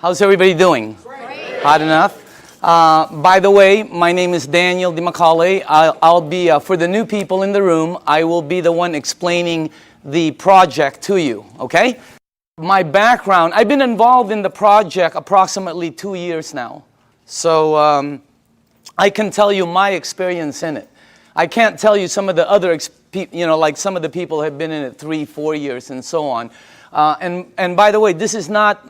How's everybody doing? Great. Hot enough? By the way, my name is Daniel DiMacaulay. I'll be, for the new people in the room, I will be the one explaining the project to you, okay? My background, I've been involved in the project approximately 2 years now. So I can tell you my experience in it. I can't tell you some of the other, like some of the people have been in it 3-4 years and so on. And by the way, this is not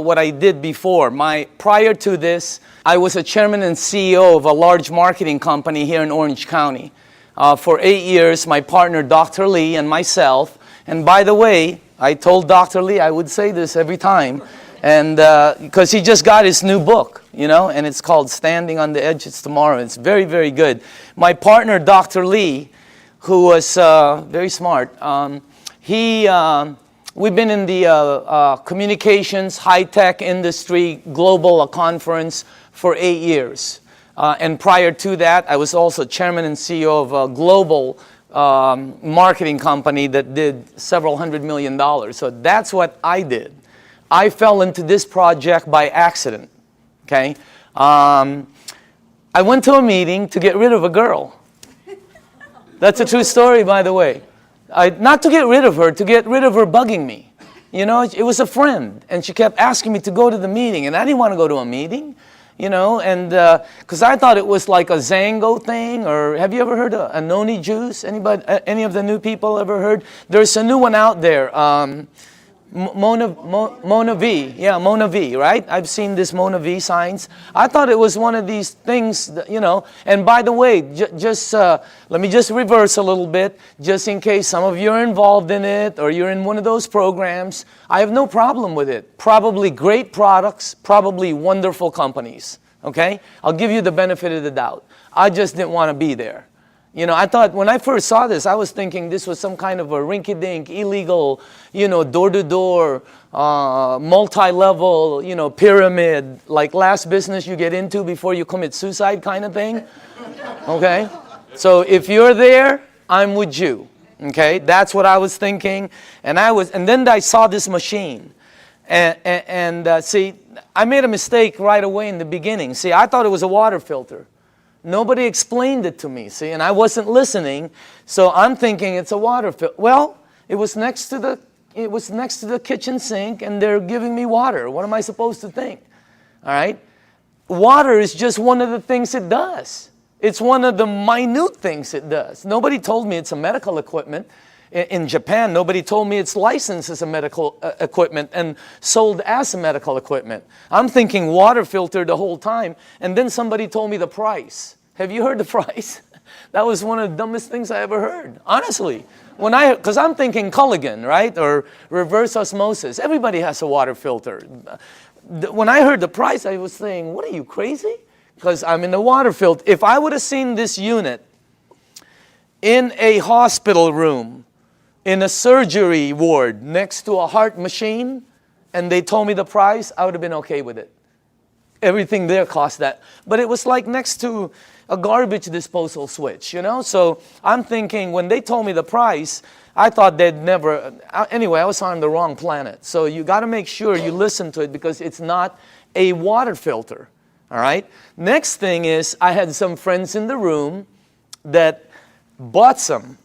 what I did before. Prior to this, I was a chairman and CEO of a large marketing company here in Orange County. For 8 years, my partner, Dr. Lee, and myself. And by the way, I told Dr. Lee I would say this every time, and because he just got his new book, and it's called Standing on the Edge of Tomorrow. It's very, very good. My partner, Dr. Lee, who was very smart, we've been in the communications, high-tech industry, global conference for 8 years. And prior to that, I was also chairman and CEO of a global marketing company that did several $100 million. So that's what I did. I fell into this project by accident, okay? I went to a meeting to get rid of a girl. That's a true story, by the way. Not to get rid of her, to get rid of her bugging me. It was a friend, and she kept asking me to go to the meeting, and I didn't want to go to a meeting, and because I thought it was like a Zango thing, or have you ever heard of a noni juice? Anybody, any of the new people ever heard? There's a new one out there, Mona V. Yeah, Mona V, right? I've seen this Mona V signs. I thought it was one of these things, that, and by the way, let me just reverse a little bit, just in case some of you are involved in it, or you're in one of those programs. I have no problem with it. Probably great products, probably wonderful companies, okay? I'll give you the benefit of the doubt. I just didn't want to be there. I thought when I first saw this, I was thinking this was some kind of a rinky-dink, illegal, door-to-door, multi-level, pyramid, like last business you get into before you commit suicide kind of thing. Okay? So if you're there, I'm with you. Okay? That's what I was thinking. And then I saw this machine. And see, I made a mistake right away in the beginning. See, I thought it was a water filter. Nobody explained it to me, see, and I wasn't listening, so I'm thinking it's a water filter. Well, it was next to the kitchen sink, and they're giving me water. What am I supposed to think? All right? Water is just one of the things it does. It's one of the minute things it does. Nobody told me it's a medical equipment. In Japan, nobody told me it's licensed as a medical equipment and sold as a medical equipment. I'm thinking water filter the whole time, and then somebody told me the price. Have you heard the price? That was one of the dumbest things I ever heard, honestly. Because I'm thinking Kangen, right, or reverse osmosis. Everybody has a water filter. When I heard the price, I was saying, what are you, crazy? Because I'm in the water filter. If I would have seen this unit in a hospital room, in a surgery ward next to a heart machine, and they told me the price, I would have been okay with it. Everything there cost that. But it was like next to a garbage disposal switch, So I'm thinking, when they told me the price, I thought they'd never, anyway, I was on the wrong planet. So you got to make sure you listen to it, because it's not a water filter, all right? Next thing is, I had some friends in the room that bought some.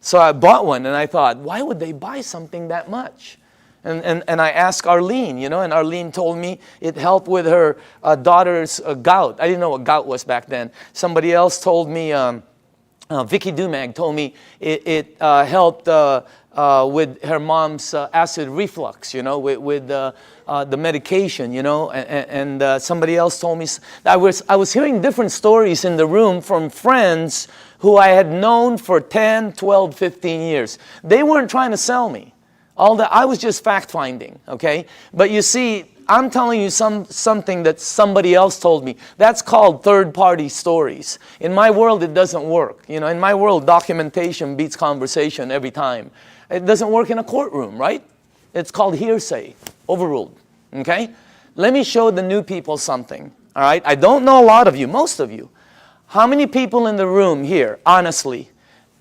So I bought one, and I thought, why would they buy something that much? And I asked Arlene, and Arlene told me it helped with her daughter's gout. I didn't know what gout was back then. Somebody else told me, Vicky Dumag told me it helped with her mom's acid reflux, with the medication, and somebody else told me. I was hearing different stories in the room from friends who I had known for 10, 12, 15 years. They weren't trying to sell me. I was just fact-finding, okay? But you see, I'm telling you something that somebody else told me. That's called third-party stories. In my world, it doesn't work. In my world, documentation beats conversation every time. It doesn't work in a courtroom, right? It's called hearsay, overruled, okay? Let me show the new people something, all right? I don't know a lot of you, most of you. How many people in the room here, honestly,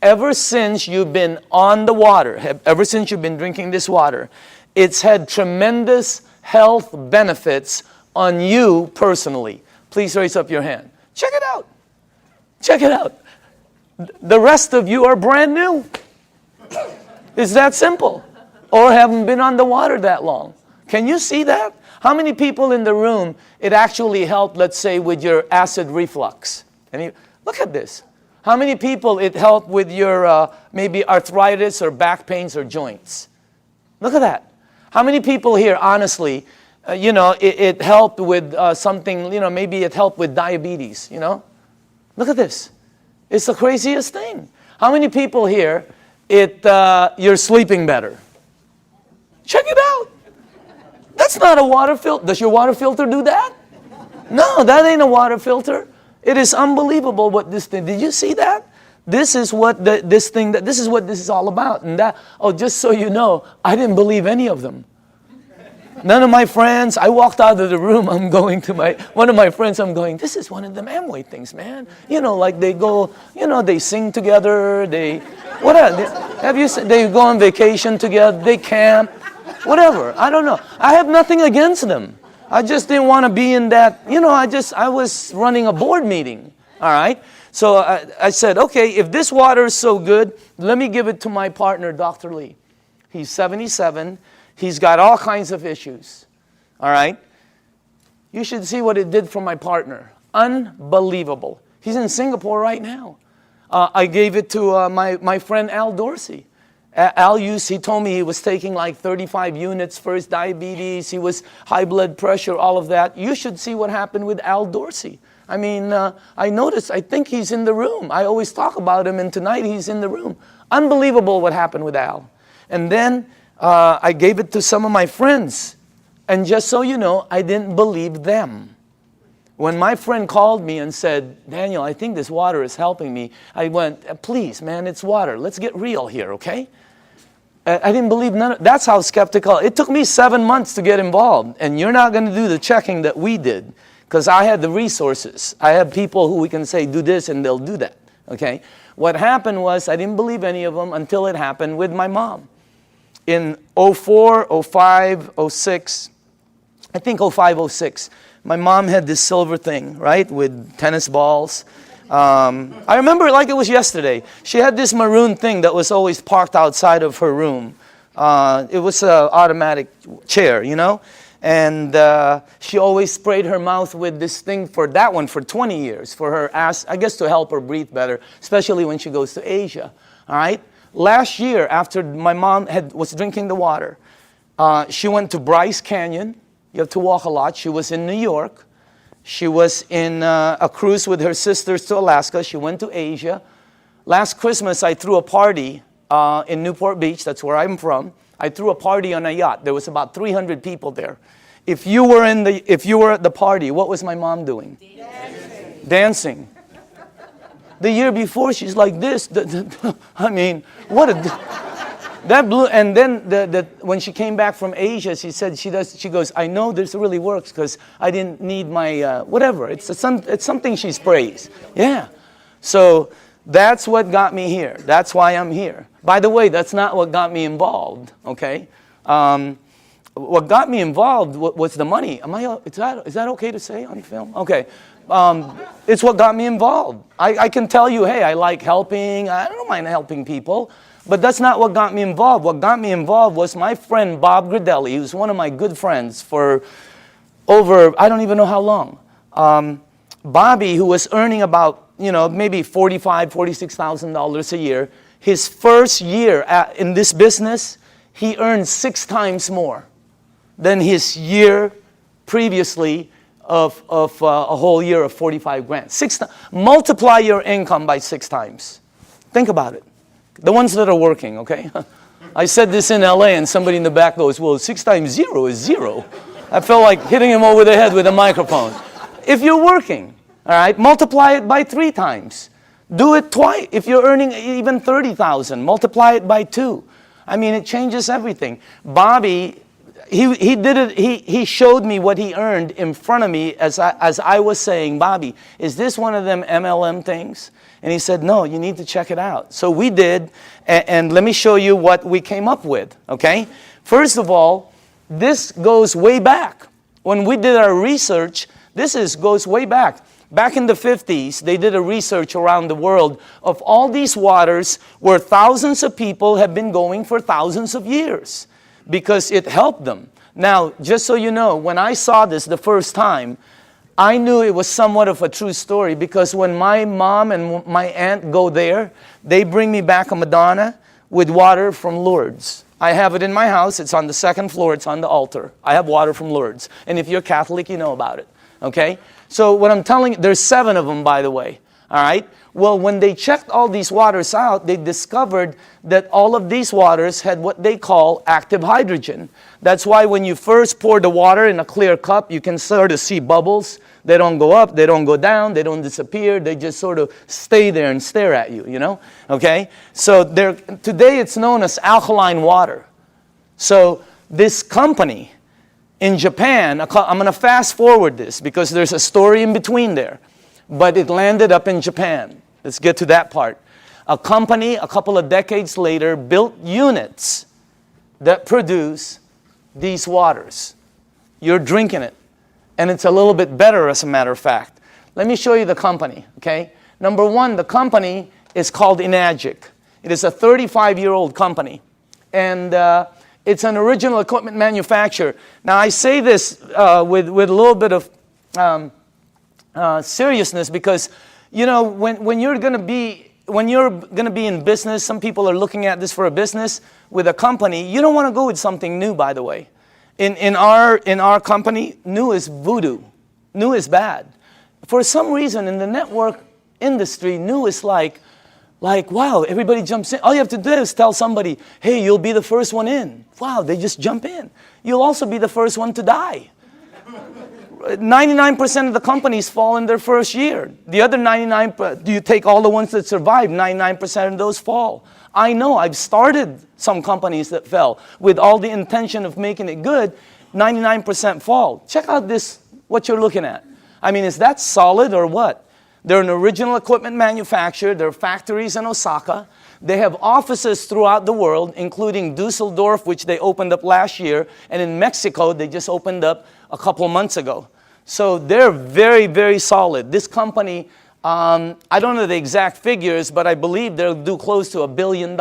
ever since you've been on the water, ever since you've been drinking this water, it's had tremendous health benefits on you personally? Please raise up your hand. Check it out. Check it out. The rest of you are brand new. It's that simple. Or haven't been on the water that long. Can you see that? How many people in the room, it actually helped, let's say, with your acid reflux? Look at this. How many people it helped with your maybe arthritis or back pains or joints? Look at that. How many people here, honestly, it helped with something, maybe it helped with diabetes, Look at this. It's the craziest thing. How many people here, you're sleeping better? Check it out. That's not a water filter. Does your water filter do that? No, that ain't a water filter. It is unbelievable what this thing, did you see that? This is what this is what this is all about. And just so you know, I didn't believe any of them. None of my friends, I walked out of the room, I'm going to one of my friends, I'm going, this is one of them Amway things, man. Like they go, they sing together, they go on vacation together, they camp, whatever, I don't know. I have nothing against them. I just didn't want to be in that, I was running a board meeting, all right? So I said, okay, if this water is so good, let me give it to my partner, Dr. Lee. He's 77. He's got all kinds of issues, all right? You should see what it did for my partner. Unbelievable. He's in Singapore right now. I gave it to my friend Al Dorsey. He told me he was taking like 35 units for his diabetes. He was high blood pressure, all of that. You should see what happened with Al Dorsey. I mean, I noticed, I think he's in the room. I always talk about him, and tonight he's in the room. Unbelievable what happened with Al. And then I gave it to some of my friends. And just so you know, I didn't believe them. When my friend called me and said, Daniel, I think this water is helping me, I went, please, man, it's water. Let's get real here, okay? I didn't believe none of, that's how skeptical. It took me 7 months to get involved. And you're not going to do the checking that we did. Because I had the resources. I have people who we can say, do this, and they'll do that, okay? What happened was, I didn't believe any of them until it happened with my mom. In 04, 05, 06, I think 05, 06, my mom had this silver thing, right, with tennis balls. I remember it like it was yesterday. She had this maroon thing that was always parked outside of her room. It was an automatic chair, And she always sprayed her mouth with this thing for 20 years, for her ass, I guess to help her breathe better, especially when she goes to Asia, all right? Last year, after my mom was drinking the water, she went to Bryce Canyon. You have to walk a lot. She was in New York. She was in a cruise with her sisters to Alaska. She went to Asia. Last Christmas, I threw a party in Newport Beach. That's where I'm from. I threw a party on a yacht. There was about 300 people there. If you were at the party, what was my mom doing? Dancing. The year before, she's like this. I mean, that blew. And then when she came back from Asia, she said she goes, I know this really works because I didn't need my whatever. It's something she sprays. Yeah. So that's what got me here. That's why I'm here. By the way, that's not what got me involved. Okay. What got me involved was the money. Is that okay to say on film? Okay. It's what got me involved. I can tell you, hey, I like helping. I don't mind helping people. But that's not what got me involved. What got me involved was my friend Bob Gradelli, who's one of my good friends for over, I don't even know how long. Bobby, who was earning about, maybe $45,000, $46,000 a year, his first year in this business, he earned 6 times more than his year previously of a whole year of 45 grand. Multiply your income by 6 times. Think about it. The ones that are working, okay? I said this in LA and somebody in the back goes, well, 6 times 0 is 0. I felt like hitting him over the head with a microphone. If you're working, all right, multiply it by 3 times. Do it twice. If you're earning even 30,000, multiply it by 2. I mean, it changes everything. Bobby, he did it. He showed me what he earned in front of me as I was saying, Bobby, is this one of them MLM things? And he said, no, you need to check it out. So we did, and let me show you what we came up with, okay? First of all, This goes way back. When we did our research, goes way back. Back in the 50s, they did a research around the world of all these waters where thousands of people have been going for thousands of years because it helped them. Now, just so you know, when I saw this the first time, I knew it was somewhat of a true story because when my mom and my aunt go there, they bring me back a Madonna with water from Lourdes. I have it in my house. It's on the second floor. It's on the altar. I have water from Lourdes. And if you're Catholic, you know about it. Okay? So what I'm telling you, there's 7 of them, by the way. All right? Well, when they checked all these waters out, they discovered that all of these waters had what they call active hydrogen. That's why when you first pour the water in a clear cup, you can sort of see bubbles. They don't go up, they don't go down, they don't disappear. They just sort of stay there and stare at you, you know? Okay? So today it's known as alkaline water. So this company in Japan, I'm going to fast forward this because there's a story in between there. But it landed up in Japan. Let's get to that part. A company, a couple of decades later, built units that produce these waters. You're drinking it. And it's a little bit better, as a matter of fact. Let me show you the company, okay? Number 1, the company is called Enagic. It is a 35-year-old company. And it's an original equipment manufacturer. Now, I say this with a little bit of seriousness because, you know, when you're going to be in business, some people are looking at this for a business with a company. You don't want to go with something new, by the way. In our company, new is voodoo. New is bad. For some reason, in the network industry, new is like, wow, everybody jumps in. All you have to do is tell somebody, hey, you'll be the first one in. Wow, they just jump in. You'll also be the first one to die. 99% of the companies fall in their first year. The other 99%, do you take all the ones that survive, 99% of those fall. I know, I've started some companies that fell with all the intention of making it good. 99% fall. Check out this, what you're looking at. I mean, is that solid or what? They're an original equipment manufacturer. There are factories in Osaka. They have offices throughout the world, including Dusseldorf, which they opened up last year. And in Mexico, they just opened up a couple of months ago. So they're very, very solid. This company, I don't know the exact figures, but I believe they'll do close to $1 billion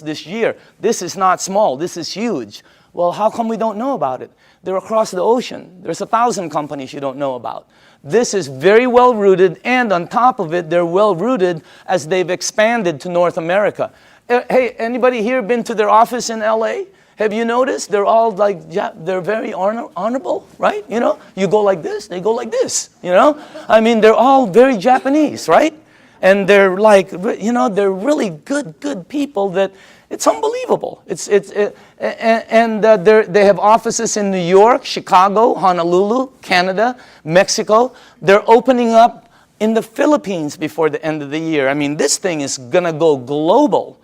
this year. This is not small. This is huge. Well, how come we don't know about it? They're across the ocean. There's 1,000 companies you don't know about. This is very well rooted, and on top of it, they're well rooted as they've expanded to North America. Hey, anybody here been to their office in LA? Have you noticed? They're all like, they're very honorable, right? You know, you go like this, they go like this, you know? I mean, they're all very Japanese, right? And they're like, you know, they're really good people that it's unbelievable. They have offices in New York, Chicago, Honolulu, Canada, Mexico. They're opening up in the Philippines before the end of the year. I mean, this thing is going to go global.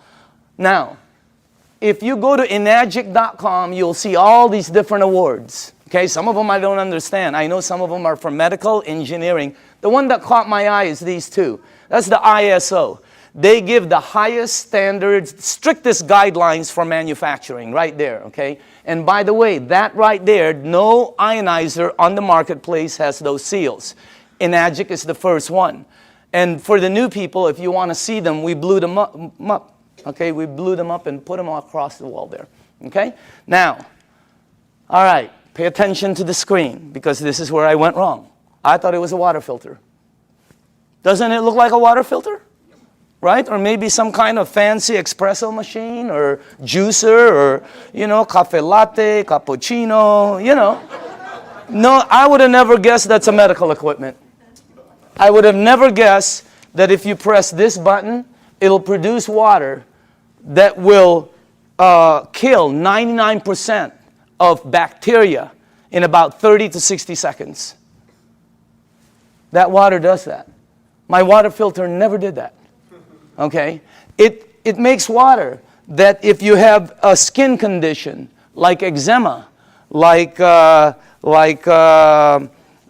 Now, if you go to enagic.com, you'll see all these different awards. Okay, some of them I don't understand. I know some of them are for medical, engineering. The one that caught my eye is these two. That's the ISO. They give the highest standards, strictest guidelines for manufacturing right there, okay? And by the way, that right there, no ionizer on the marketplace has those seals. Enagic is the first one. And for the new people, if you want to see them, we blew them up. Okay, we blew them up and put them across the wall there. Okay? Now, all right, pay attention to the screen because this is where I went wrong. I thought it was a water filter. Doesn't it look like a water filter? Right? Or maybe some kind of fancy espresso machine or juicer or, you know, cafe latte, cappuccino, you know. No, I would have never guessed that's a medical equipment. I would have never guessed that if you press this button, it'll produce water that will kill 99% of bacteria in about 30 to 60 seconds. That water does that. My water filter never did that. Okay? It makes water that if you have a skin condition like eczema, like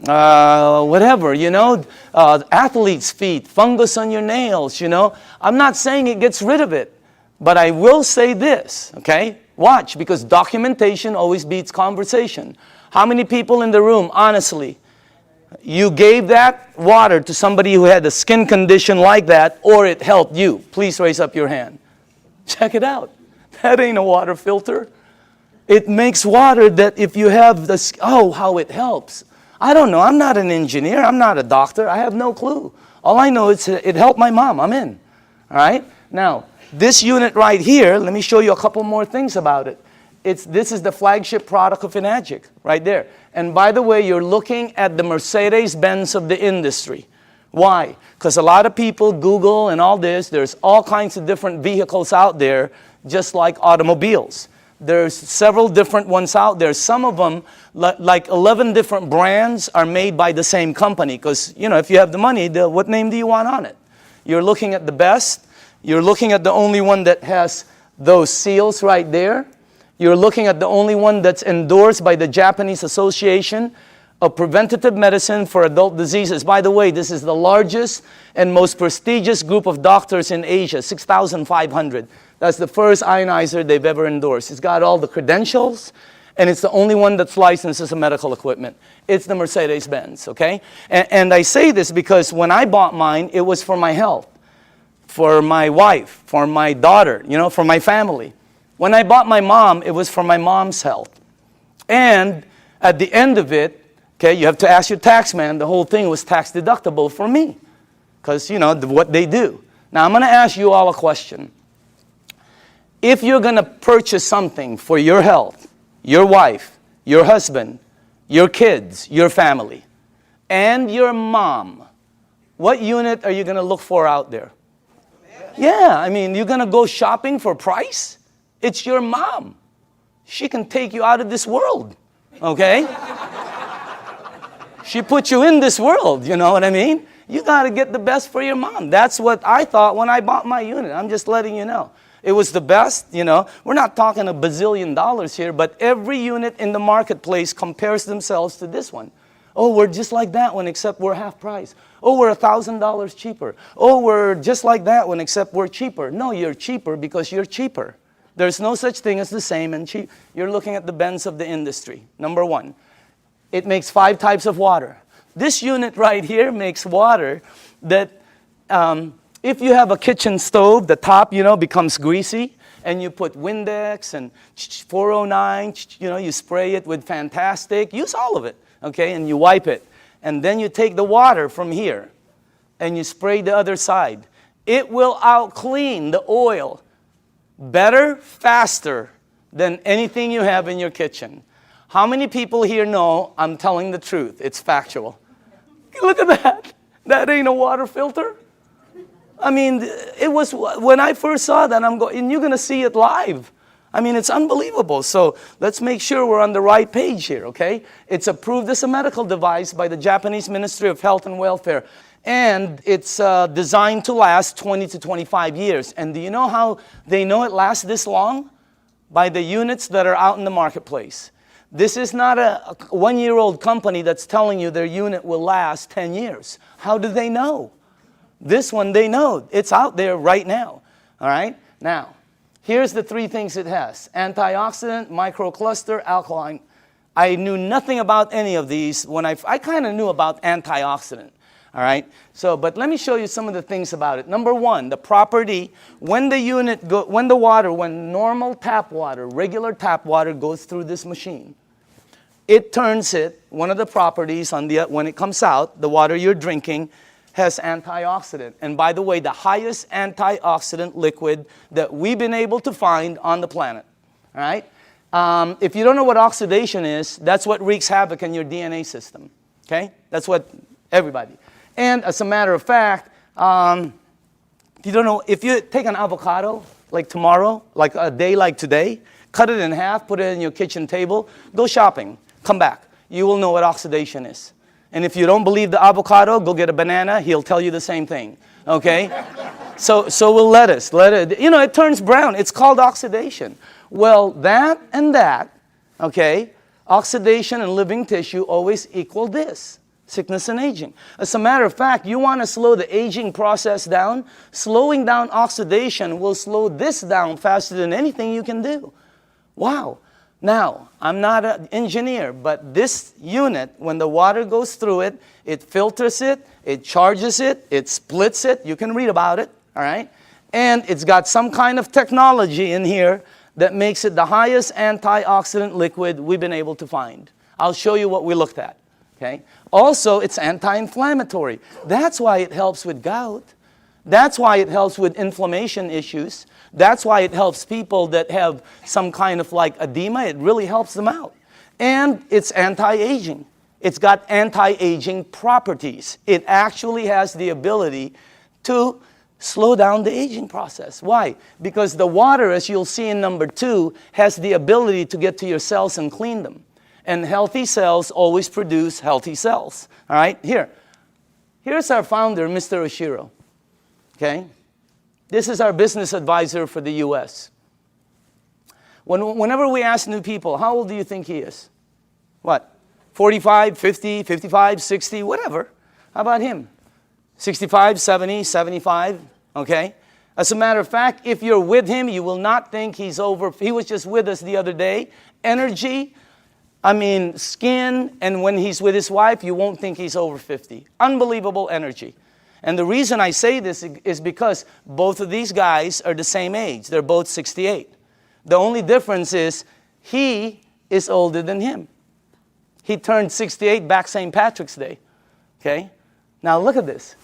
whatever, you know, athlete's feet, fungus on your nails, you know. I'm not saying it gets rid of it, but I will say this, okay? Watch, because documentation always beats conversation. How many people in the room, honestly, you gave that water to somebody who had a skin condition like that, or it helped you? Please raise up your hand. Check it out. That ain't a water filter. It makes water that if you have this, oh, how it helps. I don't know. I'm not an engineer. I'm not a doctor. I have no clue. All I know is it helped my mom. I'm in. All right? Now, this unit right here, let me show you a couple more things about it. This is the flagship product of Enagic, right there. And by the way, you're looking at the Mercedes-Benz of the industry. Why? Because a lot of people Google and all this. There's all kinds of different vehicles out there, just like automobiles. There's several different ones out there. Some of them, like 11 different brands, are made by the same company. Because, you know, if you have the money, what name do you want on it? You're looking at the best. You're looking at the only one that has those seals right there. You're looking at the only one that's endorsed by the Japanese Association of Preventative Medicine for Adult Diseases. By the way, this is the largest and most prestigious group of doctors in Asia, 6,500. That's the first ionizer they've ever endorsed. It's got all the credentials, and it's the only one that's licensed as a medical equipment. It's the Mercedes-Benz, okay? And I say this because when I bought mine, it was for my health, for my wife, for my daughter, you know, for my family. When I bought my mom, it was for my mom's health. And at the end of it, okay, you have to ask your tax man, the whole thing was tax deductible for me. Because, you know, what they do. Now, I'm going to ask you all a question. If you're going to purchase something for your health, your wife, your husband, your kids, your family, and your mom, what unit are you going to look for out there? Yeah, I mean, you're going to go shopping for price? It's your mom. She can take you out of this world, okay? She put you in this world, you know what I mean? You got to get the best for your mom. That's what I thought when I bought my unit. I'm just letting you know. It was the best, you know. We're not talking $1 bazillion here, but every unit in the marketplace compares themselves to this one. Oh, we're just like that one, except we're half price. Oh, we're $1,000 cheaper. Oh, we're just like that one, except we're cheaper. No, you're cheaper because you're cheaper. There's no such thing as the same and cheap. You're looking at the Benz of the industry. Number one, it makes 5 types of water. This unit right here makes water that if you have a kitchen stove, the top, you know, becomes greasy, and you put Windex and 409, you know, you spray it with Fantastic. Use all of it, okay, and you wipe it. And then you take the water from here, and you spray the other side. It will out-clean the oil better, faster than anything you have in your kitchen. How many people here know I'm telling the truth? It's factual. Look at that. That ain't a water filter. I mean, it was, when I first saw that, I'm going, and you're going to see it live. I mean, it's unbelievable. So let's make sure we're on the right page here, okay? It's approved as a medical device by the Japanese Ministry of Health and Welfare. And it's designed to last 20 to 25 years. And do you know how they know it lasts this long? By the units that are out in the marketplace. This is not a one-year-old company that's telling you their unit will last 10 years. How do they know? This one, they know. It's out there right now. All right? Now, here's the 3 things it has. Antioxidant, microcluster, alkaline. I knew nothing about any of these when I kind of knew about antioxidant. All right? So, but let me show you some of the things about it. Number 1, the property, when normal tap water, regular tap water goes through this machine, it turns it, one of the properties when it comes out, the water you're drinking, has antioxidant. And by the way, the highest antioxidant liquid that we've been able to find on the planet. All right? If you don't know what oxidation is, that's what wreaks havoc in your DNA system. Okay? That's what everybody. And as a matter of fact, you don't know, if you take an avocado, like tomorrow, like a day like today, cut it in half, put it in your kitchen table, go shopping, come back. You will know what oxidation is. And if you don't believe the avocado, go get a banana. He'll tell you the same thing, okay? So we'll let it, you know, it turns brown. It's called oxidation. Well, that and that, okay, oxidation and living tissue always equal this, sickness and aging. As a matter of fact, you want to slow the aging process down, slowing down oxidation will slow this down faster than anything you can do. Wow. Now, I'm not an engineer, but this unit, when the water goes through it, it filters it, it charges it, it splits it. You can read about it, all right? And it's got some kind of technology in here that makes it the highest antioxidant liquid we've been able to find. I'll show you what we looked at, okay? Also, it's anti-inflammatory. That's why it helps with gout. That's why it helps with inflammation issues. That's why it helps people that have some kind of like edema. It really helps them out. And it's anti-aging. It's got anti-aging properties. It actually has the ability to slow down the aging process. Why? Because the water, as you'll see in number 2, has the ability to get to your cells and clean them. And healthy cells always produce healthy cells. All right? Here's our founder, Mr. Oshiro. Okay? This is our business advisor for the U.S. Whenever we ask new people, how old do you think he is? What? 45, 50, 55, 60, whatever. How about him? 65, 70, 75, okay? As a matter of fact, if you're with him, you will not think he's over. He was just with us the other day. Energy, skin, and when he's with his wife, you won't think he's over 50. Unbelievable energy. And the reason I say this is because both of these guys are the same age. They're both 68. The only difference is he is older than him. He turned 68 back St. Patrick's Day. Okay? Now look at this.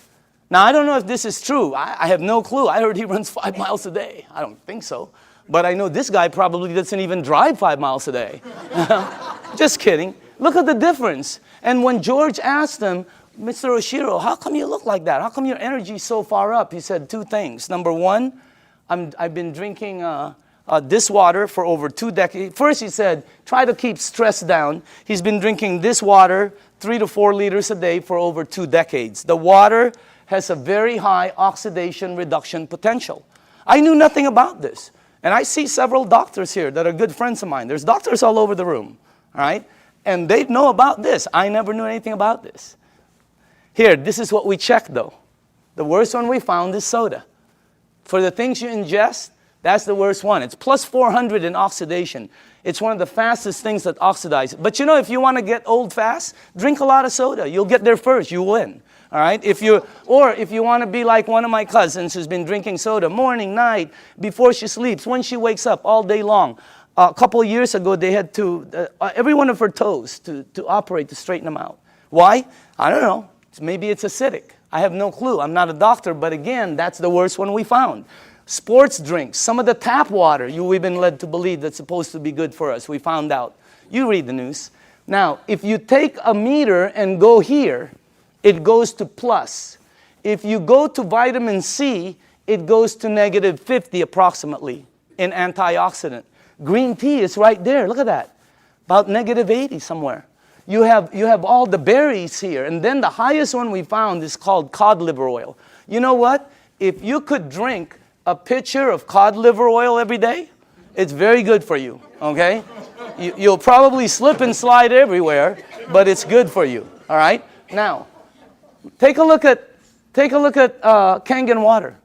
Now I don't know if this is true. I have no clue. I heard he runs 5 miles a day. I don't think so. But I know this guy probably doesn't even drive 5 miles a day. Just kidding. Look at the difference. And when George asked him, Mr. Oshiro, how come you look like that? How come your energy is so far up? He said 2 things. Number 1, I've been drinking this water for over 2 decades. First, he said, try to keep stress down. He's been drinking this water 3 to 4 liters a day for over 2 decades. The water has a very high oxidation reduction potential. I knew nothing about this. And I see several doctors here that are good friends of mine. There's doctors all over the room, all right? And they know about this. I never knew anything about this. Here, this is what we checked, though. The worst one we found is soda. For the things you ingest, that's the worst one. It's plus 400 in oxidation. It's one of the fastest things that oxidize. But you know, if you want to get old fast, drink a lot of soda. You'll get there first. You win. All right? If you want to be like one of my cousins who's been drinking soda morning, night, before she sleeps, when she wakes up, all day long. A couple of years ago, they had to, every one of her toes to operate to straighten them out. Why? I don't know. Maybe it's acidic. I have no clue. I'm not a doctor, but again, that's the worst one we found. Sports drinks, some of the tap water we've been led to believe that's supposed to be good for us. We found out. You read the news. Now, if you take a meter and go here, it goes to plus. If you go to vitamin C, it goes to negative 50 approximately in antioxidant. Green tea is right there. Look at that. About negative 80 somewhere. You have all the berries here. And then the highest one we found is called cod liver oil. You know what? If you could drink a pitcher of cod liver oil every day, it's very good for you, okay? You'll probably slip and slide everywhere, but it's good for you, all right? Now, take a look at Kangen water.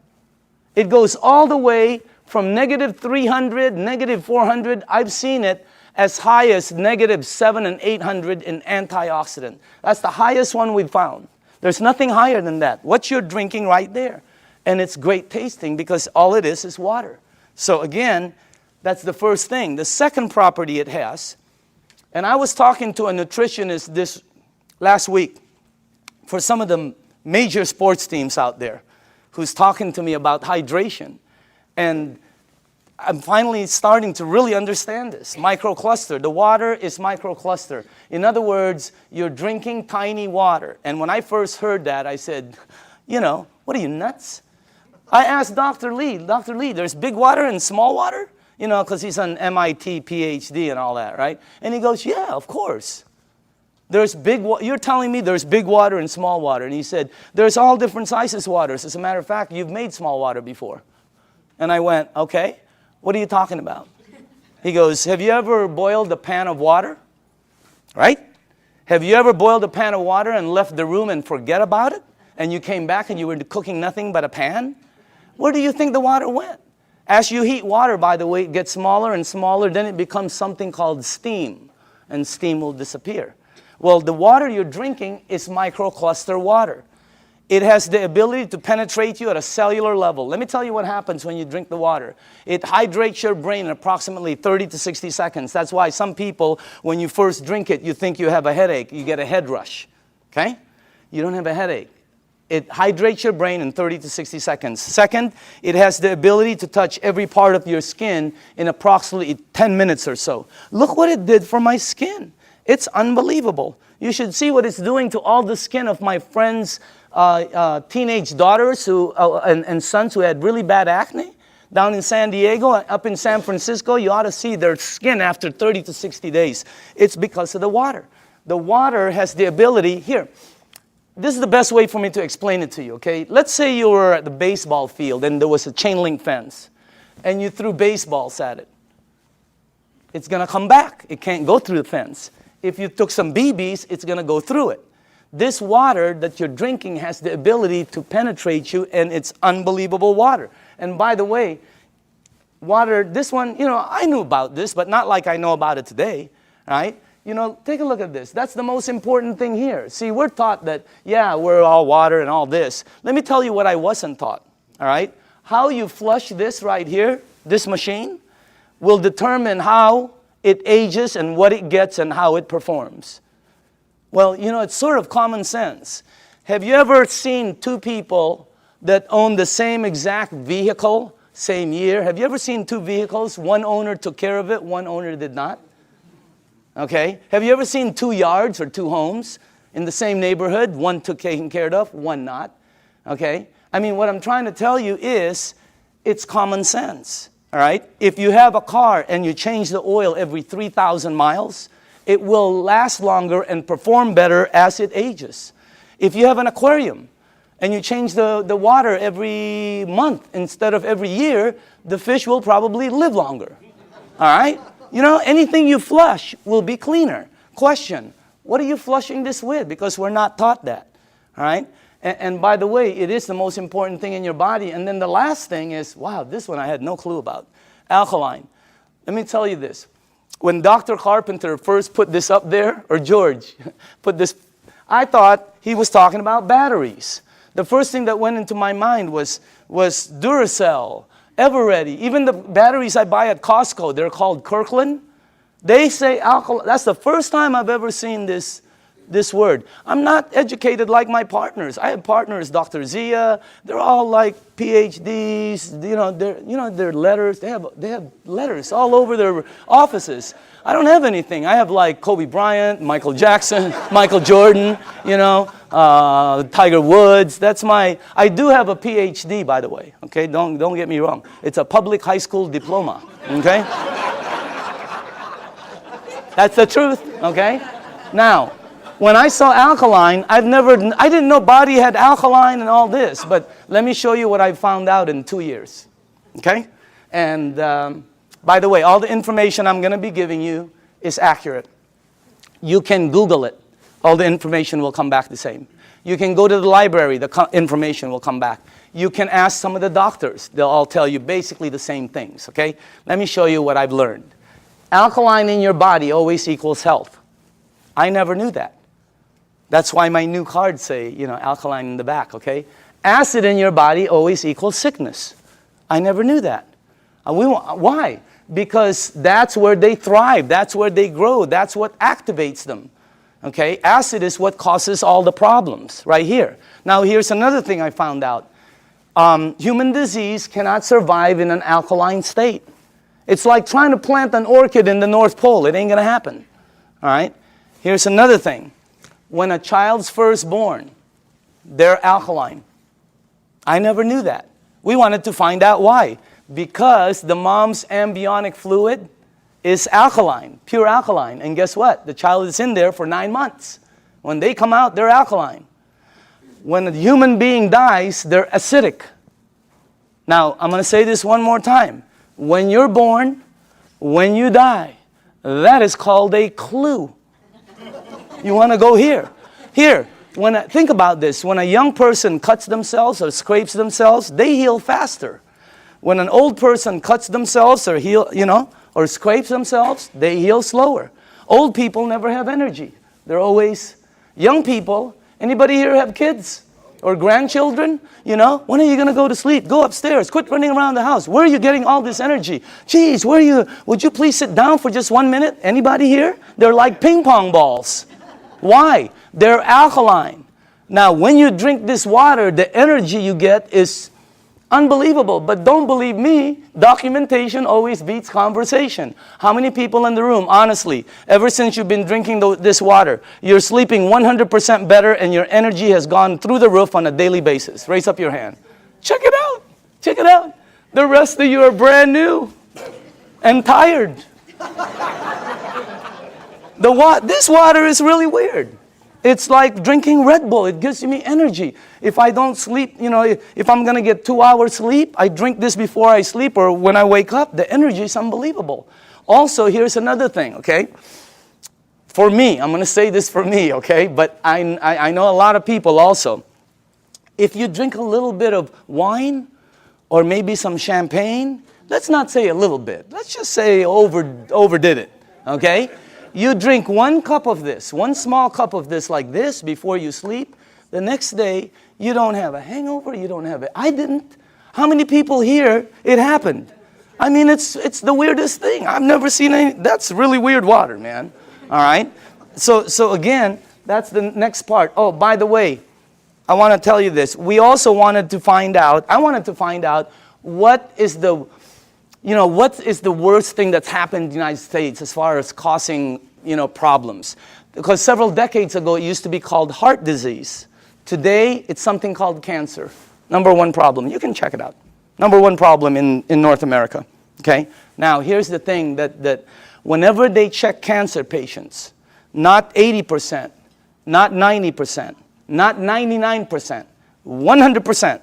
It goes all the way from negative 300, negative 400. I've seen it as high as negative 700 and 800 in antioxidant. That's the highest one we've found. There's nothing higher than that. What you're drinking right there. And it's great tasting because all it is water. So again, that's the first thing. The second property it has, and I was talking to a nutritionist this last week for some of the major sports teams out there who's talking to me about hydration. And I'm finally starting to really understand this. Microcluster. The water is microcluster. In other words, you're drinking tiny water. And when I first heard that, I said, what are you, nuts? I asked Dr. Lee, there's big water and small water? Because he's an MIT PhD and all that, right? And he goes, yeah, of course. You're telling me there's big water and small water. And he said, there's all different sizes waters. As a matter of fact, you've made small water before. And I went, okay, what are you talking about? He goes, have you ever boiled a pan of water? Right? Have you ever boiled a pan of water and left the room and forget about it? And you came back and you were cooking nothing but a pan? Where do you think the water went? As you heat water, by the way, it gets smaller and smaller, then it becomes something called steam, and steam will disappear. Well, the water you're drinking is microcluster water. It has the ability to penetrate you at a cellular level. Let me tell you what happens when you drink the water. It hydrates your brain in approximately 30 to 60 seconds. That's why some people, when you first drink it, you think you have a headache. You get a head rush, okay? You don't have a headache. It hydrates your brain in 30 to 60 seconds. Second, it has the ability to touch every part of your skin in approximately 10 minutes or so. Look what it did for my skin. It's unbelievable. You should see what it's doing to all the skin of my friends' teenage daughters and sons who had really bad acne. Down in San Diego, up in San Francisco, you ought to see their skin after 30 to 60 days. It's because of the water. The water has the ability, here, this is the best way for me to explain it to you, okay? Let's say you were at the baseball field and there was a chain link fence and you threw baseballs at it. It's going to come back. It can't go through the fence. If you took some BBs, it's going to go through it. This water that you're drinking has the ability to penetrate you, and it's unbelievable water. And by the way, water, this one, I knew about this, but not like I know about it today, right? Take a look at this. That's the most important thing here. See, we're taught that, yeah, we're all water and all this. Let me tell you what I wasn't taught, all right? How you flush this right here, this machine, will determine how it ages and what it gets and how it performs. Well, it's sort of common sense. Have you ever seen two people that own the same exact vehicle, same year? Have you ever seen two vehicles? One owner took care of it, one owner did not. Okay? Have you ever seen two yards or two homes in the same neighborhood? One took taken care of, one not. Okay? I mean, what I'm trying to tell you is it's common sense. All right? If you have a car and you change the oil every 3,000 miles, it will last longer and perform better as it ages. If you have an aquarium and you change the water every month instead of every year, the fish will probably live longer. All right? Anything you flush will be cleaner. Question, what are you flushing this with? Because we're not taught that. All right? And by the way, it is the most important thing in your body. And then the last thing is, wow, this one I had no clue about. Alkaline. Let me tell you this. When Dr. Carpenter first put this up there, or George put this, I thought he was talking about batteries. The first thing that went into my mind was Duracell, Eveready. Even the batteries I buy at Costco, they're called Kirkland. They say alkaline. That's the first time I've ever seen this word. I'm not educated like my partners. I have partners, Dr. Zia. They're all like PhDs. Their letters. They have letters all over their offices. I don't have anything. I have like Kobe Bryant, Michael Jackson, Michael Jordan. Tiger Woods. I do have a PhD, by the way. Okay, don't get me wrong. It's a public high school diploma. Okay, that's the truth. Okay, now. When I saw alkaline, I didn't know body had alkaline and all this, but let me show you what I found out in 2 years, okay? And by the way, all the information I'm going to be giving you is accurate. You can Google it. All the information will come back the same. You can go to the library. The information will come back. You can ask some of the doctors. They'll all tell you basically the same things, okay? Let me show you what I've learned. Alkaline in your body always equals health. I never knew that. That's why my new cards say, alkaline in the back, okay? Acid in your body always equals sickness. I never knew that. Why? Because that's where they thrive. That's where they grow. That's what activates them, okay? Acid is what causes all the problems right here. Now, here's another thing I found out. Human disease cannot survive in an alkaline state. It's like trying to plant an orchid in the North Pole. It ain't going to happen, all right? Here's another thing. When a child's first born, they're alkaline. I never knew that. We wanted to find out why. Because the mom's amniotic fluid is alkaline, pure alkaline. And guess what? The child is in there for 9 months. When they come out, they're alkaline. When a human being dies, they're acidic. Now, I'm going to say this one more time. When you're born, when you die, that is called a clue. You want to go here. Here, think about this. When a young person cuts themselves or scrapes themselves, they heal faster. When an old person cuts themselves or or scrapes themselves, they heal slower. Old people never have energy. They're always young people. Anybody here have kids or grandchildren? When are you going to go to sleep? Go upstairs. Quit running around the house. Where are you getting all this energy? Geez, would you please sit down for just 1 minute? Anybody here? They're like ping pong balls. Why? They're alkaline. Now, when you drink this water, the energy you get is unbelievable. But don't believe me, documentation always beats conversation. How many people in the room, honestly, ever since you've been drinking this water, you're sleeping 100% better and your energy has gone through the roof on a daily basis? Raise up your hand. Check it out. Check it out. The rest of you are brand new and tired. This water is really weird. It's like drinking Red Bull. It gives me energy. If I don't sleep, if I'm going to get 2 hours sleep, I drink this before I sleep or when I wake up. The energy is unbelievable. Also, here's another thing, okay? For me, I'm going to say this for me, okay? But I know a lot of people also. If you drink a little bit of wine or maybe some champagne, let's not say a little bit. Let's just say overdid it, okay? You drink 1 cup of this, 1 small cup of this like this before you sleep. The next day, you don't have a hangover, you don't have it. I didn't. How many people here, it happened? I mean, it's the weirdest thing. I've never seen any. That's really weird water, man. All right? So again, that's the next part. Oh, by the way, I want to tell you this. I wanted to find out what is the worst thing that's happened in the United States as far as causing, problems? Because several decades ago, it used to be called heart disease. Today, it's something called cancer. Number 1 problem. You can check it out. Number 1 problem in North America. Okay? Now, here's the thing that whenever they check cancer patients, not 80%, not 90%, not 99%, 100%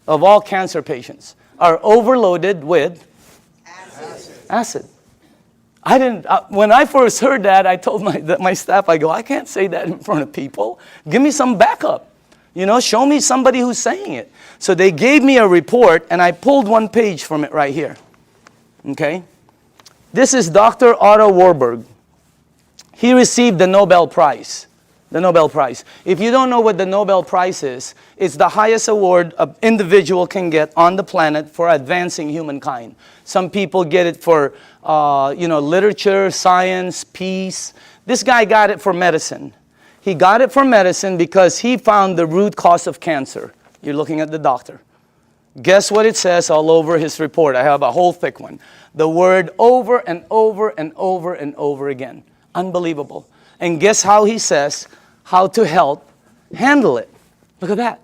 of all cancer patients are overloaded with acid. I didn't. When I first heard that, I told my staff, I can't say that in front of people. Give me some backup. Show me somebody who's saying it. So they gave me a report, and I pulled 1 page from it right here. Okay? This is Dr. Otto Warburg. He received the Nobel Prize. The Nobel Prize. If you don't know what the Nobel Prize is, it's the highest award an individual can get on the planet for advancing humankind. Some people get it for, literature, science, peace. This guy got it for medicine. He got it for medicine because he found the root cause of cancer. You're looking at the doctor. Guess what it says all over his report? I have a whole thick one. The word over and over and over and over again. Unbelievable. And guess how he says how to handle it. Look at that.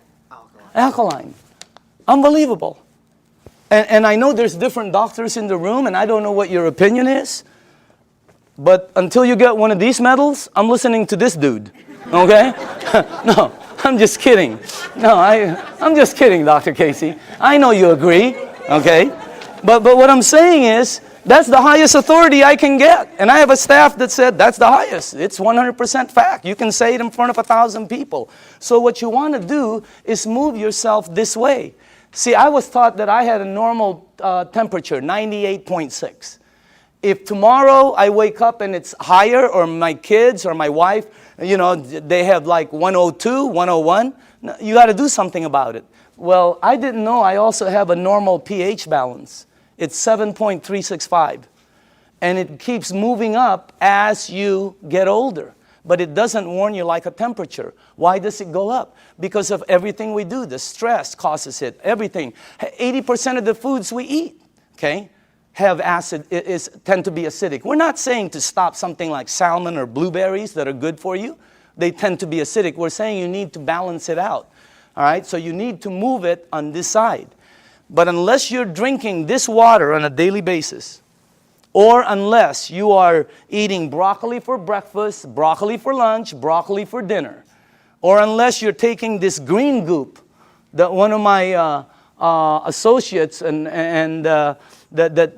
Alkaline. Unbelievable. And I know there's different doctors in the room, and I don't know what your opinion is. But until you get one of these medals, I'm listening to this dude. Okay? No, I'm just kidding. No, I'm just kidding, Dr. Casey. I know you agree. Okay? But what I'm saying is, that's the highest authority I can get. And I have a staff that said that's the highest. It's 100% fact. You can say it in front of 1,000 people. So what you want to do is move yourself this way. See, I was taught that I had a normal temperature, 98.6. If tomorrow I wake up and it's higher, or my kids or my wife, they have like 102, 101, you got to do something about it. Well, I didn't know I also have a normal pH balance. It's 7.365. And it keeps moving up as you get older. But it doesn't warn you like a temperature. Why does it go up? Because of everything we do. The stress causes it. Everything. 80% of the foods we eat, okay, have acid, tend to be acidic. We're not saying to stop something like salmon or blueberries that are good for you. They tend to be acidic. We're saying you need to balance it out. All right? So you need to move it on this side. But unless you're drinking this water on a daily basis, or unless you are eating broccoli for breakfast, broccoli for lunch, broccoli for dinner, or unless you're taking this green goop that one of my associates that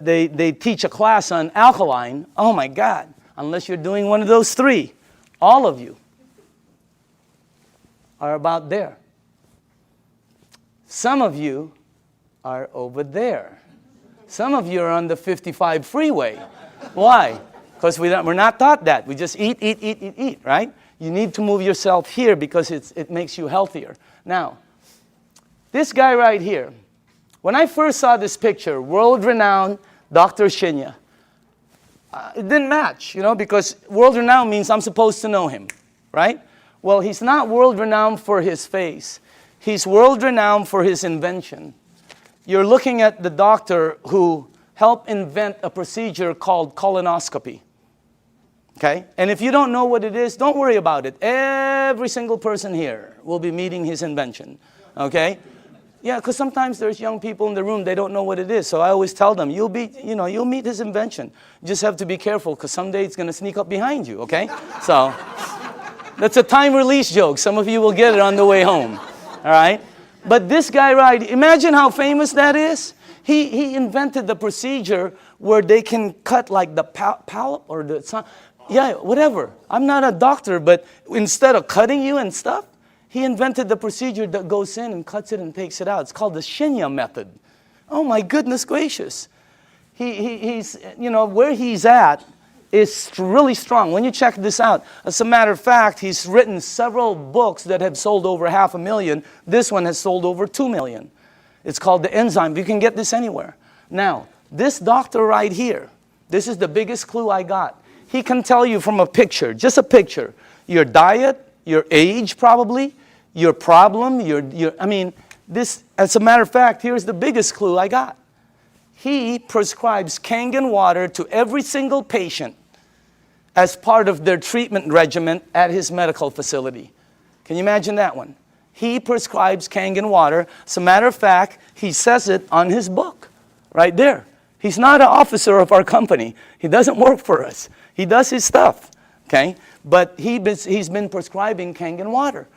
they teach a class on alkaline, oh my God, unless you're doing one of those 3, all of you are about there. Some of you are over there. Some of you are on the 55 freeway. Why? Because we're not taught that. We just eat, right? You need to move yourself here because it makes you healthier. Now, this guy right here, when I first saw this picture, world-renowned Dr. Shinya, it didn't match, because world-renowned means I'm supposed to know him, right? Well, he's not world-renowned for his face. He's world-renowned for his invention. You're looking at the doctor who helped invent a procedure called colonoscopy. Okay? And if you don't know what it is, don't worry about it. Every single person here will be meeting his invention. Okay? Yeah, because sometimes there's young people in the room, they don't know what it is. So I always tell them, you'll meet his invention. You just have to be careful because someday it's going to sneak up behind you, okay? So that's a time release joke. Some of you will get it on the way home. All right? But this guy, right, imagine how famous that is. He invented the procedure where they can cut like the polyp or the, yeah, whatever. I'm not a doctor, but instead of cutting you and stuff, he invented the procedure that goes in and cuts it and takes it out. It's called the Shinya method. Oh my goodness gracious. He's, where he's at is really strong. When you check this out, as a matter of fact, he's written several books that have sold over 500,000. This one has sold over 2 million. It's called the enzyme. You can get this anywhere. Now, this doctor right here, this is the biggest clue I got. He can tell you from a picture, just a picture, your diet, your age probably, your problem, this, as a matter of fact, here's the biggest clue I got. He prescribes Kangen water to every single patient as part of their treatment regimen at his medical facility. Can you imagine that one? He prescribes Kangen water. As a matter of fact, he says it on his book, right there. He's not an officer of our company. He doesn't work for us. He does his stuff, okay? But he's been prescribing Kangen water.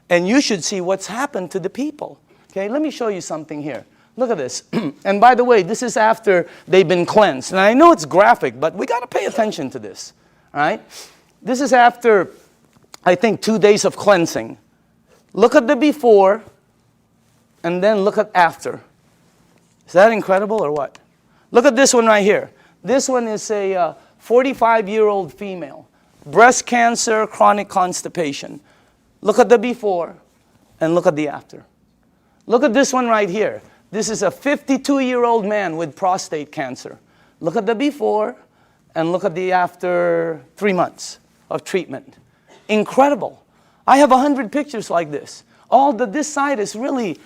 And you should see what's happened to the people. Okay, let me show you something here. Look at this. And by the way, this is after they've been cleansed. And I know it's graphic, but we got to pay attention to this. All right? This is after, I think, 2 days of cleansing. Look at the before, and then look at after. Is that incredible or what? Look at this one right here. This one is a 45-year-old female. Breast cancer, chronic constipation. Look at the before, and look at the after. Look at this one right here. This is a 52-year-old man with prostate cancer. Look at the before, and look at the after 3 months of treatment. Incredible. I have 100 pictures like this. This side is really,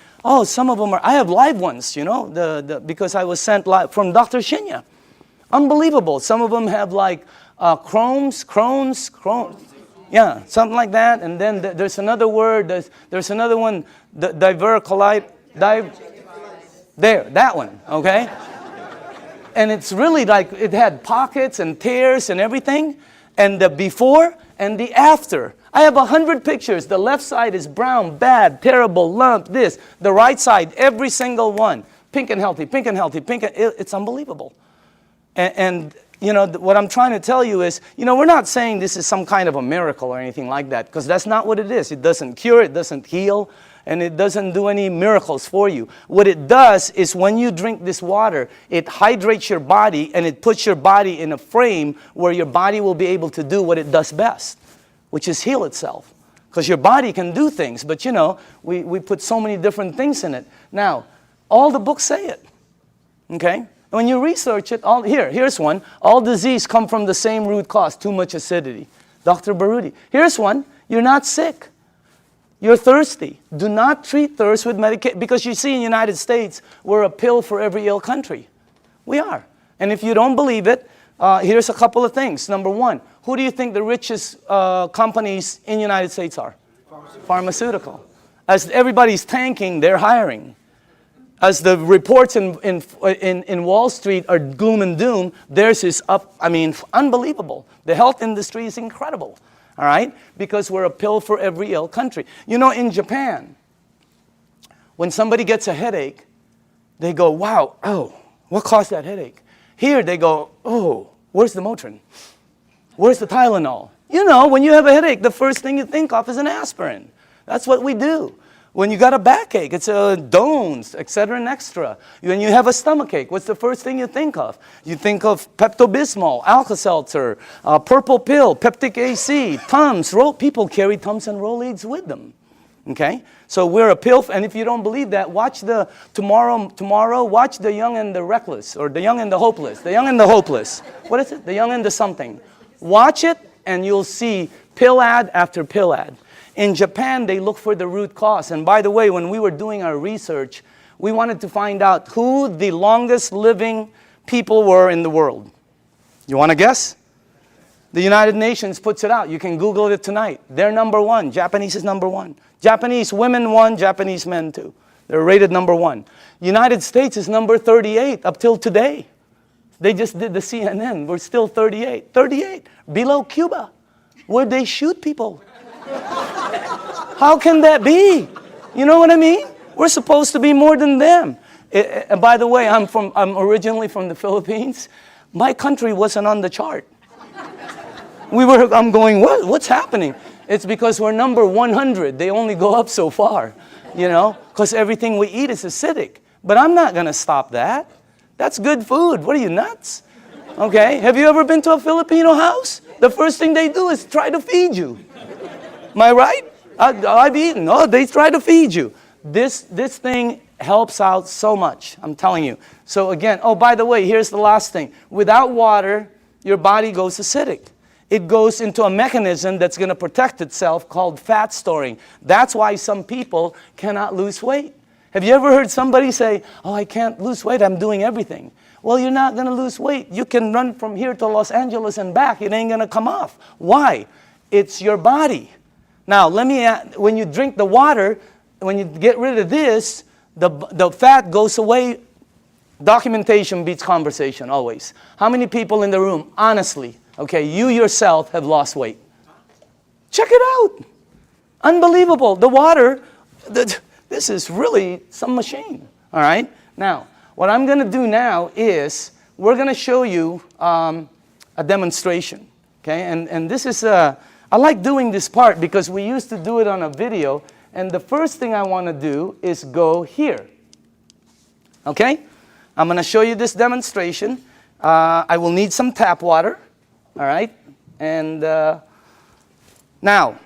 some of them are, I have live ones, because I was sent live from Dr. Shinya. Unbelievable. Some of them have like Crohn's. Yeah, something like that. And then there's another word, there's another one, diverticulite, there, that one, okay? And it's really like it had pockets and tears and everything. And the before and the after. I have 100 pictures. The left side is brown, bad, terrible, lump, this. The right side, every single one. Pink and healthy, pink and healthy, it's unbelievable. And what I'm trying to tell you is, we're not saying this is some kind of a miracle or anything like that, because that's not what it is. It doesn't cure, it doesn't heal, and it doesn't do any miracles for you. What it does is when you drink this water, it hydrates your body, and it puts your body in a frame where your body will be able to do what it does best, which is heal itself. Because your body can do things, but we put so many different things in it. Now, all the books say it, okay? When you research it, here's one. All disease come from the same root cause, too much acidity. Dr. Baruti. Here's one. You're not sick. You're thirsty. Do not treat thirst with medication. Because you see in the United States, we're a pill for every ill country. We are. And if you don't believe it, here's a couple of things. Number one, who do you think the richest companies in the United States are? Pharmaceutical. As everybody's tanking, they're hiring. As the reports in Wall Street are gloom and doom, theirs is up, unbelievable. The health industry is incredible, all right? Because we're a pill for every ill country. In Japan, when somebody gets a headache, they go, wow, what caused that headache? Here they go, where's the Motrin? Where's the Tylenol? When you have a headache, the first thing you think of is an aspirin. That's what we do. When you got a backache, it's Dones, etc. and extra. When you have a stomachache, what's the first thing you think of? You think of Pepto-Bismol, Alka-Seltzer, purple pill, Peptic AC, Tums. People carry Tums and Rolaids with them. Okay? So we're a pill, and if you don't believe that, watch tomorrow, watch The Young and the Reckless, or The Young and the Hopeless. The Young and the Hopeless. What is it? The Young and the something. Watch it, and you'll see pill ad after pill ad. In Japan, they look for the root cause. And by the way, when we were doing our research, we wanted to find out who the longest living people were in the world. You want to guess? The United Nations puts it out. You can Google it tonight. They're number one. Japanese is number one. Japanese women one, Japanese men two. They're rated number one. United States is number 38 up till today. They just did the CNN. We're still 38. 38. Below Cuba, where they shoot people. How can that be? You know what I mean? We're supposed to be more than them. And by the way, I'm originally from the Philippines. My country wasn't on the chart. I'm going, what's happening? It's because we're number 100. They only go up so far, because everything we eat is acidic. But I'm not going to stop that. That's good food. What are you, nuts? Okay, have you ever been to a Filipino house? The first thing they do is try to feed you. Am I right? I've eaten. Oh, they try to feed you. This thing helps out so much, I'm telling you. So again, by the way, here's the last thing. Without water, your body goes acidic. It goes into a mechanism that's going to protect itself called fat storing. That's why some people cannot lose weight. Have you ever heard somebody say, I can't lose weight, I'm doing everything? Well, you're not going to lose weight. You can run from here to Los Angeles and back. It ain't going to come off. Why? It's your body. Now, when you drink the water, when you get rid of this, the fat goes away. Documentation beats conversation, always. How many people in the room, honestly, okay, you yourself have lost weight? Check it out. Unbelievable. The water, this is really some machine, all right? Now, what I'm going to do now is we're going to show you a demonstration, okay? And this is I like doing this part because we used to do it on a video, and the first thing I want to do is go here. Okay? I'm going to show you this demonstration. I will need some tap water, all right? And now,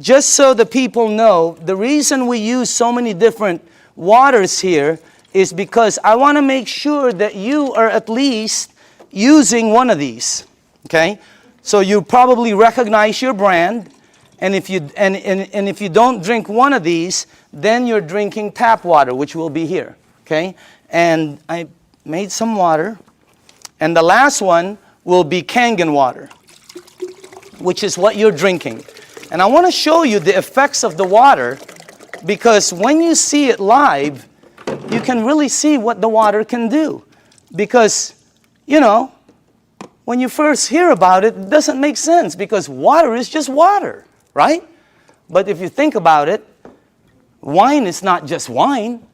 just so the people know, the reason we use so many different waters here is because I want to make sure that you are at least using one of these, okay? So you probably recognize your brand, and if you don't drink one of these, then you're drinking tap water, which will be here, okay? And I made some water, and the last one will be Kangen water, which is what you're drinking. And I want to show you the effects of the water, because when you see it live, you can really see what the water can do. Because, when you first hear about it, it doesn't make sense because water is just water, right? But if you think about it, wine is not just wine.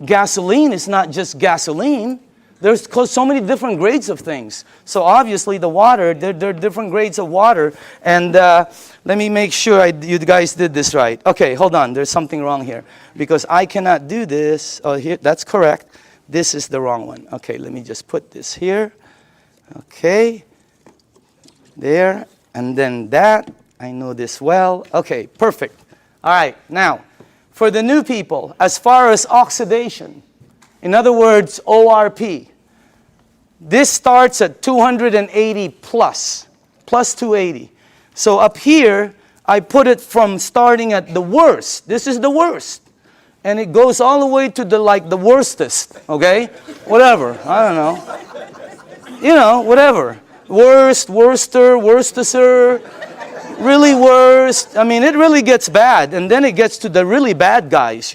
Gasoline is not just gasoline. There's so many different grades of things. So obviously the water, there are different grades of water. And let me make sure you guys did this right. Okay, hold on. There's something wrong here because I cannot do this. Oh, here, that's correct. This is the wrong one. Okay, let me just put this here. Okay, there, and then that. I know this well. Okay, perfect. All right, now, for the new people, as far as oxidation, in other words, ORP, this starts at 280 plus 280. So up here, I put it from starting at the worst. This is the worst. And it goes all the way to the worstest, okay? Whatever, I don't know. Whatever. Worst, worster, worstester, really worst. I mean, it really gets bad. And then it gets to the really bad guys,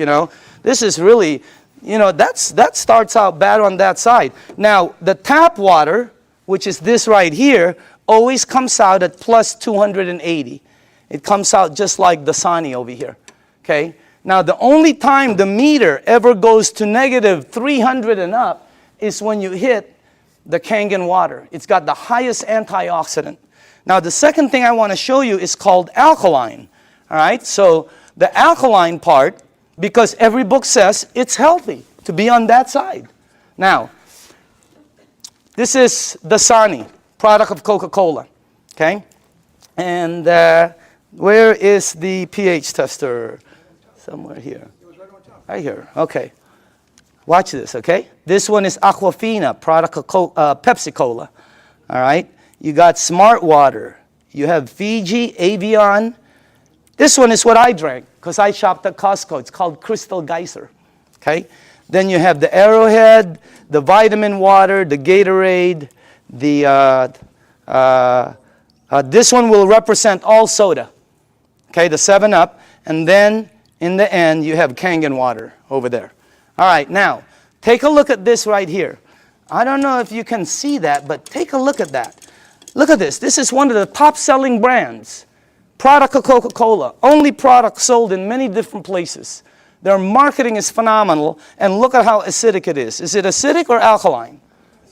This is really, that starts out bad on that side. Now, the tap water, which is this right here, always comes out at plus 280. It comes out just like the Dasani over here, okay? Now, the only time the meter ever goes to negative 300 and up is when you hit the Kangen water. It's got the highest antioxidant. Now, the second thing I want to show you is called alkaline. All right? So the alkaline part, because every book says it's healthy to be on that side. Now, this is Dasani, product of Coca-Cola, okay? And where is the pH tester? Somewhere here. Right here, okay. Watch this, okay? This one is Aquafina, product of Pepsi-Cola, all right? You got Smart Water. You have Fiji, Evian. This one is what I drank because I shopped at Costco. It's called Crystal Geyser, okay? Then you have the Arrowhead, the vitamin water, the Gatorade, the this one will represent all soda, okay, the 7-Up, and then in the end you have Kangen water over there. All right, now take a look at this right here. I don't know if you can see that, but take a look at that. Look at this. This is one of the top-selling brands. Product of Coca-Cola. Only product sold in many different places. Their marketing is phenomenal, and look at how acidic it is. Is it acidic or alkaline?